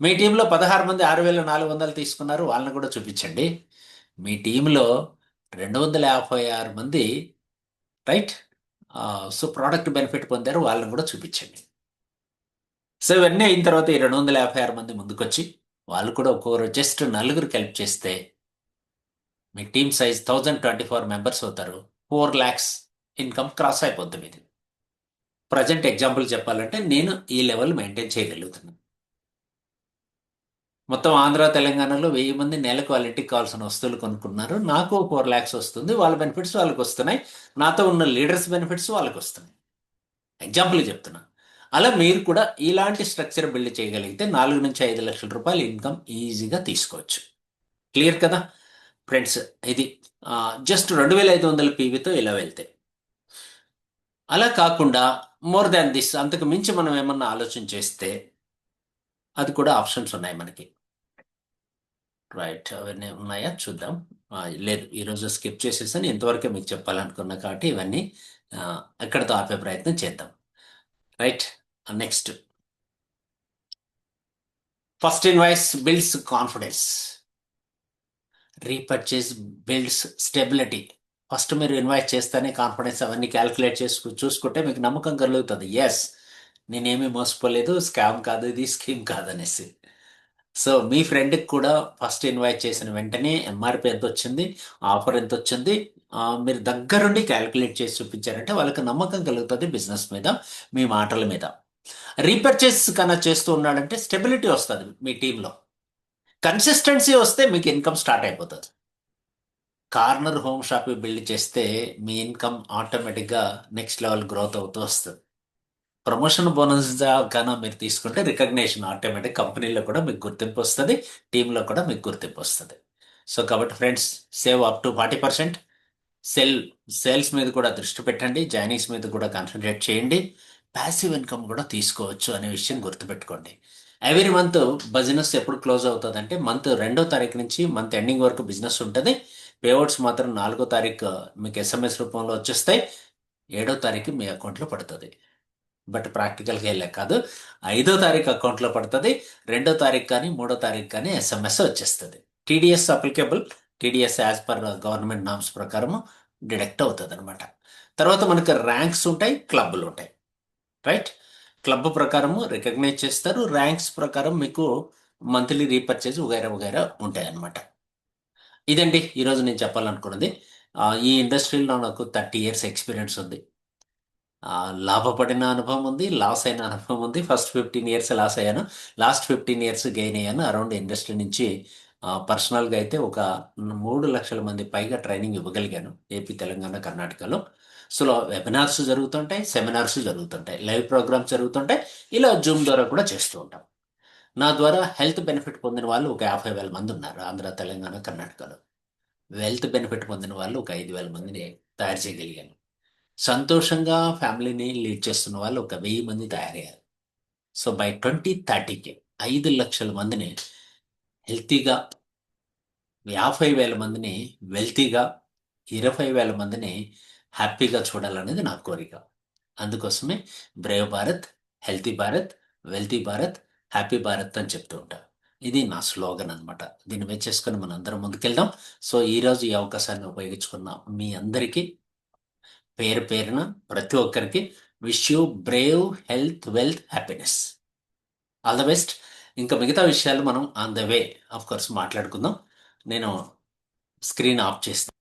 Speaker 1: మీ టీంలో 16 మంది 6,400 తీసుకున్నారు, వాళ్ళని కూడా చూపించండి. మీ టీంలో 256 మంది, రైట్, సో ప్రోడక్ట్ బెనిఫిట్ పొందారు, వాళ్ళని కూడా చూపించండి. సో ఇవన్నీ అయిన తర్వాత ఈ 256 మంది ముందుకొచ్చి వాళ్ళు కూడా ఒక్కొక్కరు జస్ట్ నలుగురికి హెల్ప్ చేస్తే మీ టీమ్ సైజ్ 1,024 మెంబర్స్ అవుతారు. 4 lakhs ఇన్కమ్ క్రాస్ అయిపోద్ది మీది. ప్రజెంట్ ఎగ్జాంపుల్ చెప్పాలంటే నేను ఈ లెవెల్ మెయింటైన్ చేయగలుగుతున్నాను. మొత్తం ఆంధ్ర తెలంగాణలో 1000 మంది నెలకు వాళ్ళ ఇంటికి కావాల్సిన వస్తువులు కొనుక్కున్నారు. నాకు 4 lakhs వస్తుంది. వాళ్ళ బెనిఫిట్స్ వాళ్ళకి వస్తున్నాయి. నాతో ఉన్న లీడర్స్ బెనిఫిట్స్ వాళ్ళకి వస్తున్నాయి. ఎగ్జాంపుల్ చెప్తున్నా. అలా మీరు కూడా ఇలాంటి స్ట్రక్చర్ బిల్డ్ చేయగలిగితే 4 నుంచి 5 లక్షల రూపాయలు ఇన్కమ్ ఈజీగా తీసుకోవచ్చు. క్లియర్ కదా ఫ్రెండ్స్? ఇది జస్ట్ 2500 పీవీతో ఇలా వెళ్తే. అలా కాకుండా మోర్ దాన్ దిస్, అంతకు మించి మనం ఏమన్నా ఆలోచన చేస్తే అది కూడా ఆప్షన్స్ ఉన్నాయి మనకి. రైట్, అవన్నీ ఉన్నాయా చూద్దాం. లేదు, ఈరోజు స్కిప్ చేసేసాను. ఇంతవరకే మీకు చెప్పాలనుకున్నా కాబట్టి ఇవన్నీ ఆ, ఎక్కడితో ఆపే ప్రయత్నం చేద్దాం. Right, next. First invoice builds confidence, repurchase builds stability. First మీరు ఇన్వైట్ చేస్తేనే కాన్ఫిడెన్స్ అవన్నీ క్యాలిక్యులేట్ చూసుకుంటే మీకు నమ్మకం కలుగుతుంది. ఎస్, నేనేమీ మోసపోలేదు, స్కామ్ కాదు, ఇది స్కీమ్ కాదనేసి. సో మీ ఫ్రెండ్కి కూడా ఫస్ట్ ఇన్వైట్ చేసిన వెంటనే ఎంఆర్పి ఎంత వచ్చింది, ఆఫర్ ఎంత వచ్చింది, మీరు దగ్గరుండి క్యాలిక్యులేట్ చేసి చూపించారంటే వాళ్ళకి నమ్మకం కలుగుతుంది బిజినెస్ మీద, మీ మాటల మీద. రీపర్చేస్ కన్నా చేస్తూ ఉన్నాడంటే స్టెబిలిటీ వస్తుంది మీ టీంలో. కన్సిస్టెన్సీ వస్తే మీకు ఇన్కమ్ స్టార్ట్ అయిపోతుంది. కార్నర్ హోమ్ షాప్ బిల్డ్ చేస్తే మీ ఇన్కమ్ ఆటోమేటిక్గా నెక్స్ట్ లెవెల్ గ్రోత్ అవుతూ వస్తుంది. ప్రమోషన్ బోనస్ కన్నా మీరు తీసుకుంటే రికగ్నేషన్ ఆటోమేటిక్ కంపెనీలో కూడా మీకు గుర్తింపు వస్తుంది, టీంలో కూడా మీకు గుర్తింపు వస్తుంది. సో కాబట్టి friends, save up to 40%. Cell sales మీద కూడా దృష్టి పెట్టండి, జాయినింగ్స్ మీద కూడా కాన్సన్ట్రేట్ చేయండి. ప్యాసివ్ ఇన్కమ్ కూడా తీసుకోవచ్చు అనే విషయం గుర్తుపెట్టుకోండి. ఎవ్రీ మంత్ బిజినెస్ ఎప్పుడు క్లోజ్ అవుతుంది అంటే మంత్ 2వ తారీఖు నుంచి మంత్ ఎండింగ్ వరకు బిజినెస్ ఉంటుంది. పేఅవుట్స్ మాత్రం 4వ తారీఖు మీకు ఎస్ఎంఎస్ రూపంలో వచ్చేస్తాయి. 7వ తారీఖు మీ అకౌంట్లో పడుతుంది. బట్ ప్రాక్టికల్గా వెళ్ళే కాదు, 5వ తారీఖు అకౌంట్లో పడుతుంది. 2వ తారీఖు కానీ 3వ తారీఖు కానీ ఎస్ఎంఎస్ వచ్చేస్తుంది. TDS applicable. TDS as per government norms ప్రకారము డిడక్ట్ అవుతుంది అనమాట. తర్వాత మనకి ర్యాంక్స్ ఉంటాయి, క్లబ్లు ఉంటాయి. రైట్, క్లబ్ ప్రకారము రికగ్నైజ్ చేస్తారు, ర్యాంక్స్ ప్రకారం మీకు మంత్లీ రీపర్చేజ్ వగైరా వగైరా ఉంటాయి అన్నమాట. ఇదండి ఈరోజు నేను చెప్పాలనుకున్నది. ఈ ఇండస్ట్రీలో నాకు 30 years ఎక్స్పీరియన్స్ ఉంది. లాభపడిన అనుభవం ఉంది, లాస్ అయిన అనుభవం ఉంది. ఫస్ట్ 15 years లాస్ అయ్యాను, లాస్ట్ 15 years గెయిన్ అయ్యాను. అరౌండ్ ఇండస్ట్రీ నుంచి పర్సనల్గా అయితే ఒక 3 లక్షల మంది పైగా ట్రైనింగ్ ఇవ్వగలిగాను ఏపీ, తెలంగాణ, కర్ణాటకలో. సో వెబినార్స్ జరుగుతుంటాయి, సెమినార్స్ జరుగుతుంటాయి, లైవ్ ప్రోగ్రామ్స్ జరుగుతుంటాయి. ఇలా జూమ్ ద్వారా కూడా చేస్తూ ఉంటాం. నా ద్వారా హెల్త్ బెనిఫిట్ పొందిన వాళ్ళు ఒక 50,000 మంది ఉన్నారు ఆంధ్ర, తెలంగాణ, కర్ణాటకలో. వెల్త్ బెనిఫిట్ పొందిన వాళ్ళు ఒక 5,000 మందిని తయారు చేయగలిగాను. సంతోషంగా ఫ్యామిలీని లీడ్ చేస్తున్న వాళ్ళు ఒక 1000 మంది తయారయ్యారు. సో బై 2030కి 5 లక్షల మందిని హెల్తీగా, 50,000 మందిని వెల్తీగా, 20,000 మందిని హ్యాపీగా చూడాలనేది నా కోరిక. అందుకోసమే Brave Bharat, healthy Bharat, wealthy Bharat, happy Bharat అని చెప్తూ ఉంటా. ఇది నా స్లోగన్ అనమాట. దీన్ని మెచ్చేసుకొని మనం అందరం ముందుకెళ్దాం. సో ఈరోజు ఈ అవకాశాన్ని ఉపయోగించుకున్న మీ అందరికీ పేరు పేరున ప్రతి ఒక్కరికి wish you Brave health, wealth, happiness. All the best. ఇంకా మిగతా విషయాలు మనం on the way of course మాట్లాడుకుందాం. నేను స్క్రీన్ ఆఫ్ చేస్తాను,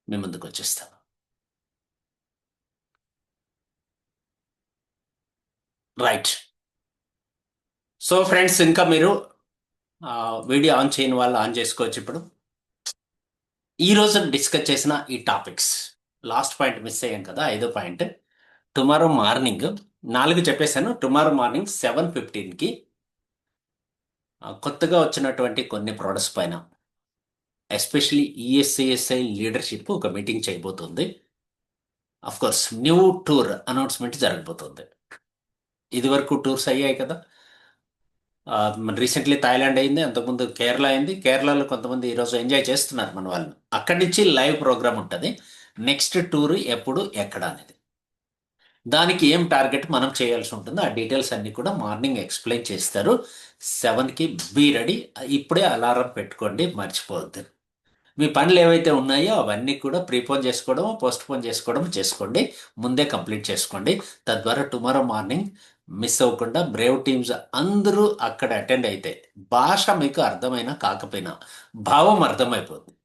Speaker 1: మీ ముందుకు వచ్చేస్తాను. రైట్. సో ఫ్రెండ్స్, ఇంకా మీరు వీడియో ఆన్ చేయని వాళ్ళు ఆన్ చేసుకోవచ్చు. ఇప్పుడు ఈ రోజు డిస్కస్ చేసిన ఈ టాపిక్స్, లాస్ట్ పాయింట్ మిస్ అయ్యాం కదా, 5వ పాయింట్. టుమారో మార్నింగ్ 4 చెప్పేశాను. టుమారో మార్నింగ్ 7:15కి కొత్తగా వచ్చినటువంటి కొన్ని ప్రొడక్ట్స్ పైన, ఎస్పెషలీ ఈఎస్ఐఎస్ఐ లీడర్షిప్ ఒక మీటింగ్ చేయబోతుంది. Of course new tour announcement జరగబోతుంది. ఇది వరకు టూర్స్ అయ్యాయి కదా. రీసెంట్లీ థాయిలాండ్ అయింది, అంతకుముందు కేరళ అయింది. కేరళలో కొంతమంది ఈరోజు ఎంజాయ్ చేస్తున్నారు మన వాళ్ళు. అక్కడి నుంచి లైవ్ ప్రోగ్రామ్ ఉంటుంది. నెక్స్ట్ టూర్ ఎప్పుడు, ఎక్కడ అనేది, దానికి ఏం టార్గెట్ మనం చేయాల్సి ఉంటుందో ఆ డీటెయిల్స్ అన్ని కూడా మార్నింగ్ ఎక్స్ప్లెయిన్ చేస్తారు. 7కి బీ రెడీ. ఇప్పుడే అలారం పెట్టుకోండి, మర్చిపోవద్దు. మీ పనులు ఏవైతే ఉన్నాయో అవన్నీ కూడా ప్రీపోన్ చేసుకోవడం, పోస్ట్ పోన్ చేసుకోవడం చేసుకోండి. ముందే కంప్లీట్ చేసుకోండి. తద్వారా టుమారో మార్నింగ్ మిస్ అవ్వకుండా బ్రేవ్ టీమ్స్ అందరూ అక్కడ అటెండ్ అయితే, భాష మీకు అర్థమైనా కాకపోయినా భావం అర్థమైపోతుంది.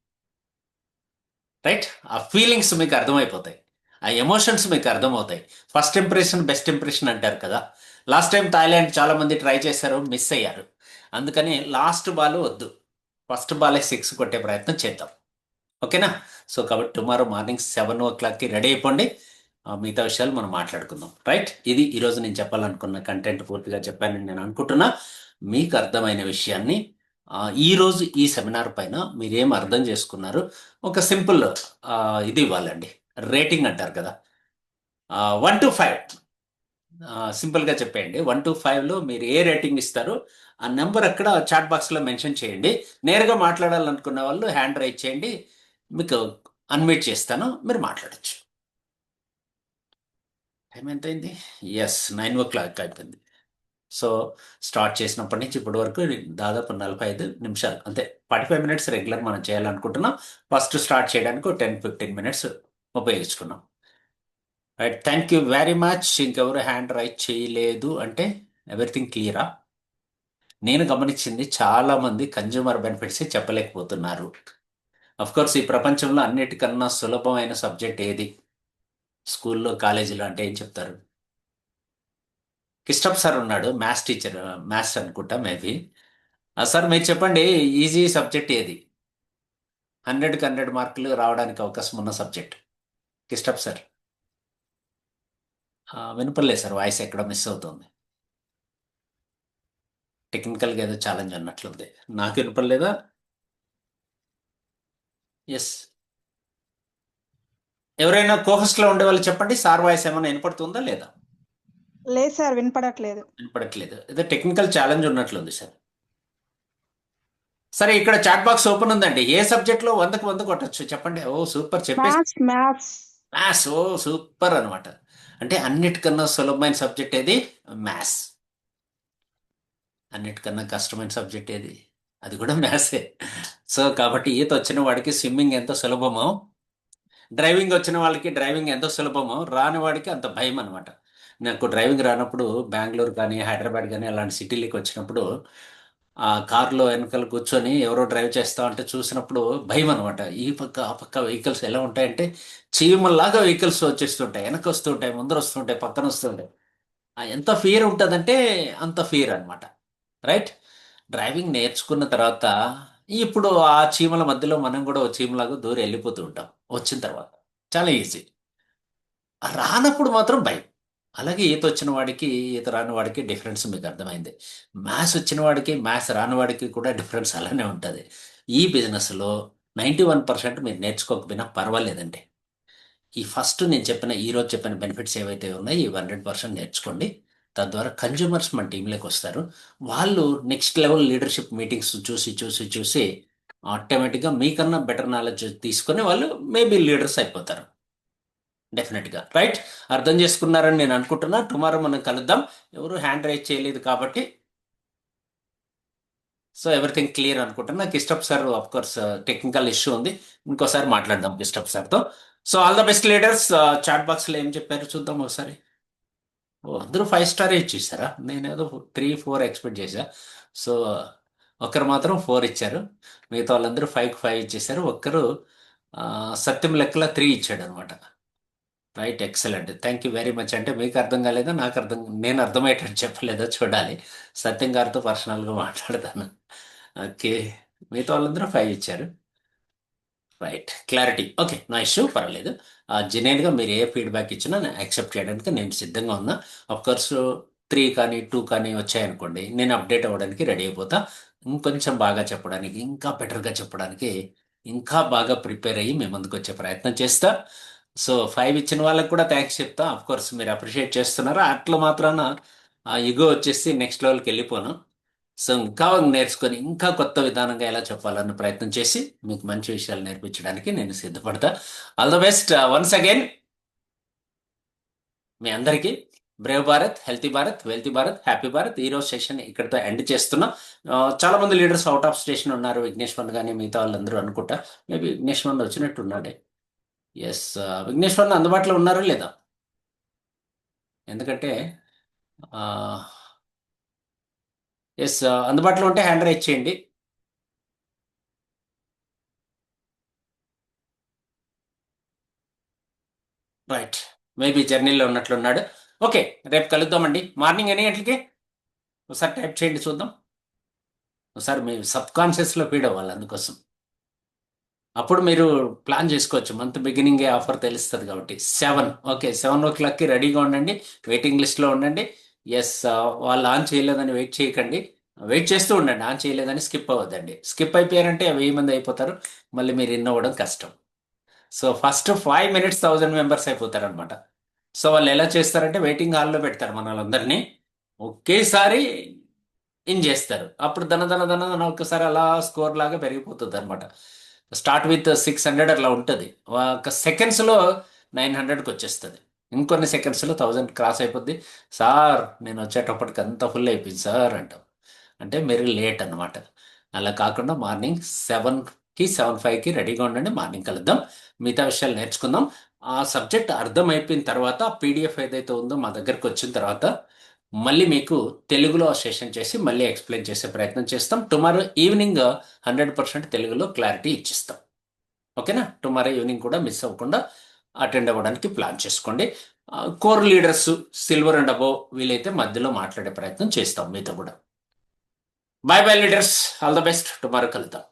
Speaker 1: రైట్, ఆ ఫీలింగ్స్ మీకు అర్థమైపోతాయి. ఆ ఎమోషన్స్ మీకు అర్థమవుతాయి. ఫస్ట్ ఇంప్రెషన్ బెస్ట్ ఇంప్రెషన్ అంటారు కదా. లాస్ట్ టైం థాయిలాండ్ చాలా మంది ట్రై చేశారు, మిస్ అయ్యారు. అందుకని లాస్ట్ బాల్ వద్దు, ఫస్ట్ బాలే సిక్స్ కొట్టే ప్రయత్నం చేద్దాం. ఓకేనా? సో కాబట్టి టుమారో మార్నింగ్ 7 o'clockకి రెడీ అయిపోండి. మిగతా విషయాలు మనం మాట్లాడుకుందాం. రైట్? ఇది ఈరోజు నేను చెప్పాలనుకున్న కంటెంట్ పూర్తిగా చెప్పానని నేను అనుకుంటున్నా. మీకు అర్థమైన విషయాన్ని ఈ రోజు ఈ సెమినార్ పైన మీరేం అర్థం చేసుకున్నారు, ఒక సింపుల్ ఇది ఇవ్వాలండి. రేటింగ్ అంటారు కదా, 1 to 5. సింపుల్గా చెప్పేయండి. 1 to 5లో మీరు ఏ రేటింగ్ ఇస్తారు, ఆ నెంబర్ అక్కడ చాట్ బాక్స్లో మెన్షన్ చేయండి. నేరుగా మాట్లాడాలనుకున్న వాళ్ళు హ్యాండ్ రైజ్ చేయండి, మీకు అన్మ్యూట్ చేస్తాను, మీరు మాట్లాడచ్చు. టైం ఎంత అయింది? ఎస్, 9 o'clock అయిపోయింది. సో స్టార్ట్ చేసినప్పటి నుంచి ఇప్పటి వరకు దాదాపు 45 నిమిషాలు, అంతే. 45 minutes రెగ్యులర్ మనం చేయాలనుకుంటున్నాం. ఫస్ట్ స్టార్ట్ చేయడానికి 10-15 minutes ఉపయోగించుకున్నాం. Right, thank you very much. ఇంకెవరు హ్యాండ్ రైజ్ చేయలేదు అంటే ఎవ్రీథింగ్ క్లియరా? నేను గమనించింది చాలా మంది కన్జ్యూమర్ బెనిఫిట్స్ చెప్పలేకపోతున్నారు. అఫ్ కోర్స్ ఈ ప్రపంచంలో అన్నిటికన్నా సులభమైన సబ్జెక్ట్ ఏది స్కూల్లో కాలేజీలో అంటే ఏం చెప్తారు? కిస్టప్ సార్ ఉన్నాడు, మ్యాథ్స్ టీచర్, మ్యాథ్స్ అనుకుంటా మేబీ. సార్ మీరు చెప్పండి, ఈజీ సబ్జెక్ట్ ఏది? 100కి 100 మార్కులు రావడానికి అవకాశం ఉన్న సబ్జెక్ట్. కిస్టప్ సార్. వినపడలేదు సార్, వాయిస్ ఎక్కడో మిస్ అవుతుంది. టెక్నికల్గా ఏదో ఛాలెంజ్ అన్నట్లుంది. నాకు వినపడలేదా? ఎస్. ఎవరైనా కోహస్ట్లో ఉండే వాళ్ళు చెప్పండి, సార్ వాయిస్ ఏమైనా వినపడుతుందా లేదా?
Speaker 2: లేదు సార్, వినపడట్లేదు.
Speaker 1: వినపడట్లేదు, ఏదో టెక్నికల్ ఛాలెంజ్ ఉన్నట్లుంది సార్. సరే, ఇక్కడ చాట్ బాక్స్ ఓపెన్ ఉందండి. ఏ సబ్జెక్ట్లో 100కి 100 కొట్టచ్చు చెప్పండి. ఓ సూపర్, చెప్పేసి.
Speaker 2: మ్యాథ్స్ మ్యాథ్స్
Speaker 1: మ్యాథ్స్, ఓ సూపర్ అనమాట. అంటే అన్నిటికన్నా సులభమైన సబ్జెక్ట్ ఏది? మ్యాథ్స్. అన్నిటికన్నా కష్టమైన సబ్జెక్ట్ ఏది? అది కూడా మ్యాథ్సే. సో కాబట్టి ఈత వచ్చిన వాడికి స్విమ్మింగ్ ఎంత సులభమో, డ్రైవింగ్ వచ్చిన వాళ్ళకి డ్రైవింగ్ ఎంతో సులభమో, రాని వాడికి అంత భయం అనమాట. నాకు డ్రైవింగ్ రానప్పుడు బెంగళూరు కానీ హైదరాబాద్ కానీ అలాంటి సిటీలకి వచ్చినప్పుడు ఆ కార్లో వెనకాల కూర్చొని ఎవరో డ్రైవ్ చేస్తా ఉంటే చూసినప్పుడు భయం అనమాట. ఈ పక్క ఆ పక్క వెహికల్స్ ఎలా ఉంటాయంటే చీమల్లాగా వెహికల్స్ వచ్చేస్తుంటాయి, వెనక వస్తుంటాయి, ముందర వస్తుంటాయి, పక్కన వస్తుంటాయి. ఎంత ఫియర్ ఉంటుందంటే అంత ఫియర్ అనమాట. రైట్? డ్రైవింగ్ నేర్చుకున్న తర్వాత ఇప్పుడు ఆ చీమల మధ్యలో మనం కూడా ఓ చీమలాగా దూరం వెళ్ళిపోతూ ఉంటాం వచ్చిన తర్వాత. చాలా ఈజీ. రానప్పుడు మాత్రం భయం. అలాగే ఈత వచ్చిన వాడికి ఈత రాని వాడికి డిఫరెన్స్ మీకు అర్థమైంది. మ్యాథ్స్ వచ్చిన వాడికి మ్యాథ్స్ రాని వాడికి కూడా డిఫరెన్స్ అలానే ఉంటుంది. ఈ బిజినెస్లో 91% మీరు నేర్చుకోకపోయినా పర్వాలేదండి. ఈ ఫస్ట్ నేను చెప్పిన ఈరోజు చెప్పిన బెనిఫిట్స్ ఏవైతే ఉన్నాయో ఈ 100% నేర్చుకోండి. తద్వారా కన్జ్యూమర్స్ మన టీంలోకి వస్తారు. వాళ్ళు నెక్స్ట్ లెవెల్ లీడర్షిప్ మీటింగ్స్ చూసి చూసి చూసి ఆటోమేటిక్గా మీకన్నా బెటర్ నాలెడ్జ్ తీసుకొని వాళ్ళు మేబీ లీడర్స్ అయిపోతారు డెఫినెట్గా. రైట్? అర్థం చేసుకున్నారని నేను అనుకుంటున్నా. టుమారో మనం కలుద్దాం. ఎవరు హ్యాండ్ రైజ్ చేయలేదు కాబట్టి సో ఎవ్రీథింగ్ క్లియర్ అనుకుంటున్నా. కిస్టప్ sir of course technical issue ఉంది, ఇంకోసారి మాట్లాడదాం కిస్టప్ సార్తో. So all the best leaders. Chat బాక్స్లో ఏం చెప్పారు చూద్దాం ఒకసారి. ఓ, అందరూ 5 స్టార్ ఇచ్చేసారా? నేను ఏదో 3-4 ఎక్స్పెక్ట్ చేశా. సో ఒకరు మాత్రం 4 ఇచ్చారు, మిగతా వాళ్ళందరూ 5కి 5 ఇచ్చేసారు. ఒక్కరు సత్యం లెక్కల 3 ఇచ్చాడు అనమాట. Right, excellent, thank you very much. అంటే మీకు అర్థం కాలేదా, నాకు నేను అర్థమయ్యేటట్టు చెప్పలేదో చూడాలి. సత్యం గారితో పర్సనల్గా మాట్లాడతాను. ఓకే, మిగతా వాళ్ళందరూ 5 ఇచ్చారు. Right, clarity. ఓకే, నా ఇష్యూ పర్వాలేదు. జెన్యున్గా మీరు ఏ ఫీడ్బ్యాక్ ఇచ్చినా నేను యాక్సెప్ట్ చేయడానికి నేను సిద్ధంగా ఉన్నా. కోర్స్ 3 కానీ 2 కానీ వచ్చాయనుకోండి, నేను అప్డేట్ అవ్వడానికి రెడీ అయిపోతా. ఇంకొంచెం బాగా చెప్పడానికి, ఇంకా బెటర్గా చెప్పడానికి, ఇంకా బాగా ప్రిపేర్ అయ్యి మీ ముందుకు వచ్చే ప్రయత్నం చేస్తా. సో 5 ఇచ్చిన వాళ్ళకి కూడా థ్యాంక్స్ చెప్తా. కోర్స్ మీరు అప్రిషియేట్ చేస్తున్నారా, అట్లా మాత్రాన ఆ ఇగో వచ్చేసి నెక్స్ట్ లెవెల్కి వెళ్ళిపోను. సో ఇంకా నేర్చుకొని ఇంకా కొత్త విధానంగా ఎలా చెప్పాలన్న ప్రయత్నం చేసి మీకు మంచి విషయాలు నేర్పించడానికి నేను సిద్ధపడతా. All the best once again మీ అందరికీ. Brave Bharat, healthy Bharat, wealthy Bharat, happy Bharat. ఈ రోజు సెషన్ ఇక్కడితో ఎండ్ చేస్తున్నా. చాలా మంది లీడర్స్ అవుట్ ఆఫ్ స్టేషన్ ఉన్నారు, విఘ్నేశ్వర్ కానీ మిగతా వాళ్ళందరూ అనుకుంటా. మేబీ విఘ్నేశ్వర్ వచ్చినట్టు ఉన్నాడే. ఎస్, విఘ్నేశ్వర్ అందుబాటులో ఉన్నారా లేదా? ఎందుకంటే ఎస్, అందుబాటులో ఉంటే హ్యాండ్ రైజ్ చేయండి. రైట్. మేబీ జర్నీలో ఉన్నట్లున్నాడు. ఓకే, రేపు కలుద్దామండి. మార్నింగ్ ఎన్ని గంటలకి ఒకసారి టైప్ చేయండి చూద్దాం. ఒకసారి మీ సబ్ కాన్షియస్లో ఫీడ్ అవ్వాలి అందుకోసం. అప్పుడు మీరు ప్లాన్ చేసుకోవచ్చు. మంత్ బిగినింగే ఆఫర్ తెలుస్తుంది కాబట్టి. 7, ఓకే, 7 o'clockకి రెడీగా ఉండండి. వెయిటింగ్ లిస్ట్లో ఉండండి. ఎస్, వాళ్ళు ఆన్ చేయలేదని వెయిట్ చేయకండి. వెయిట్ చేస్తూ ఉండండి. ఆన్ చేయలేదని స్కిప్ అవ్వద్దండి. స్కిప్ అయిపోయారంటే 1000 మంది అయిపోతారు. మళ్ళీ మీరు ఇన్ అవ్వడం కష్టం. సో ఫస్ట్ 5 minutes 1000 మెంబర్స్ అయిపోతారు అనమాట. సో వాళ్ళు ఎలా చేస్తారంటే వెయిటింగ్ హాల్లో పెడతారు మనల్ని ఒకేసారి ఇన్ చేస్తారు. అప్పుడు ధన ధన ధన ధన ఒక్కసారి అలా స్కోర్ లాగా పెరిగిపోతుంది అనమాట. స్టార్ట్ విత్ 600 అలా ఉంటుంది. ఒక సెకండ్స్లో 900కి వచ్చేస్తుంది. ఇంకొన్ని సెకండ్స్లో 1000 క్రాస్ అయిపోద్ది. సార్ నేను వచ్చేటప్పటికి అంతా ఫుల్ అయిపోయింది సార్ అంటాం. అంటే మీరు లేట్ అన్నమాట. అలా కాకుండా మార్నింగ్ 7కి 7:05కి రెడీగా ఉండండి. మార్నింగ్ కలుద్దాం. మిగతా విషయాలు నేర్చుకుందాం. ఆ సబ్జెక్ట్ అర్థం అయిపోయిన తర్వాత పీడిఎఫ్ ఏదైతే ఉందో మా దగ్గరకు వచ్చిన తర్వాత మళ్ళీ మీకు తెలుగులో సెషన్ చేసి మళ్ళీ ఎక్స్ప్లెయిన్ చేసే ప్రయత్నం చేస్తాం. టుమారో ఈవినింగ్ 100% తెలుగులో క్లారిటీ ఇచ్చిస్తాం. ఓకేనా? టుమారో ఈవినింగ్ కూడా మిస్ అవ్వకుండా అటెండ్ అవ్వడానికి ప్లాన్ చేసుకోండి. Core leaders silver and above వీలైతే మధ్యలో మాట్లాడే ప్రయత్నం చేస్తాం మీతో కూడా. Bye bye leaders, all the best. Tomorrow కలుద్దాం.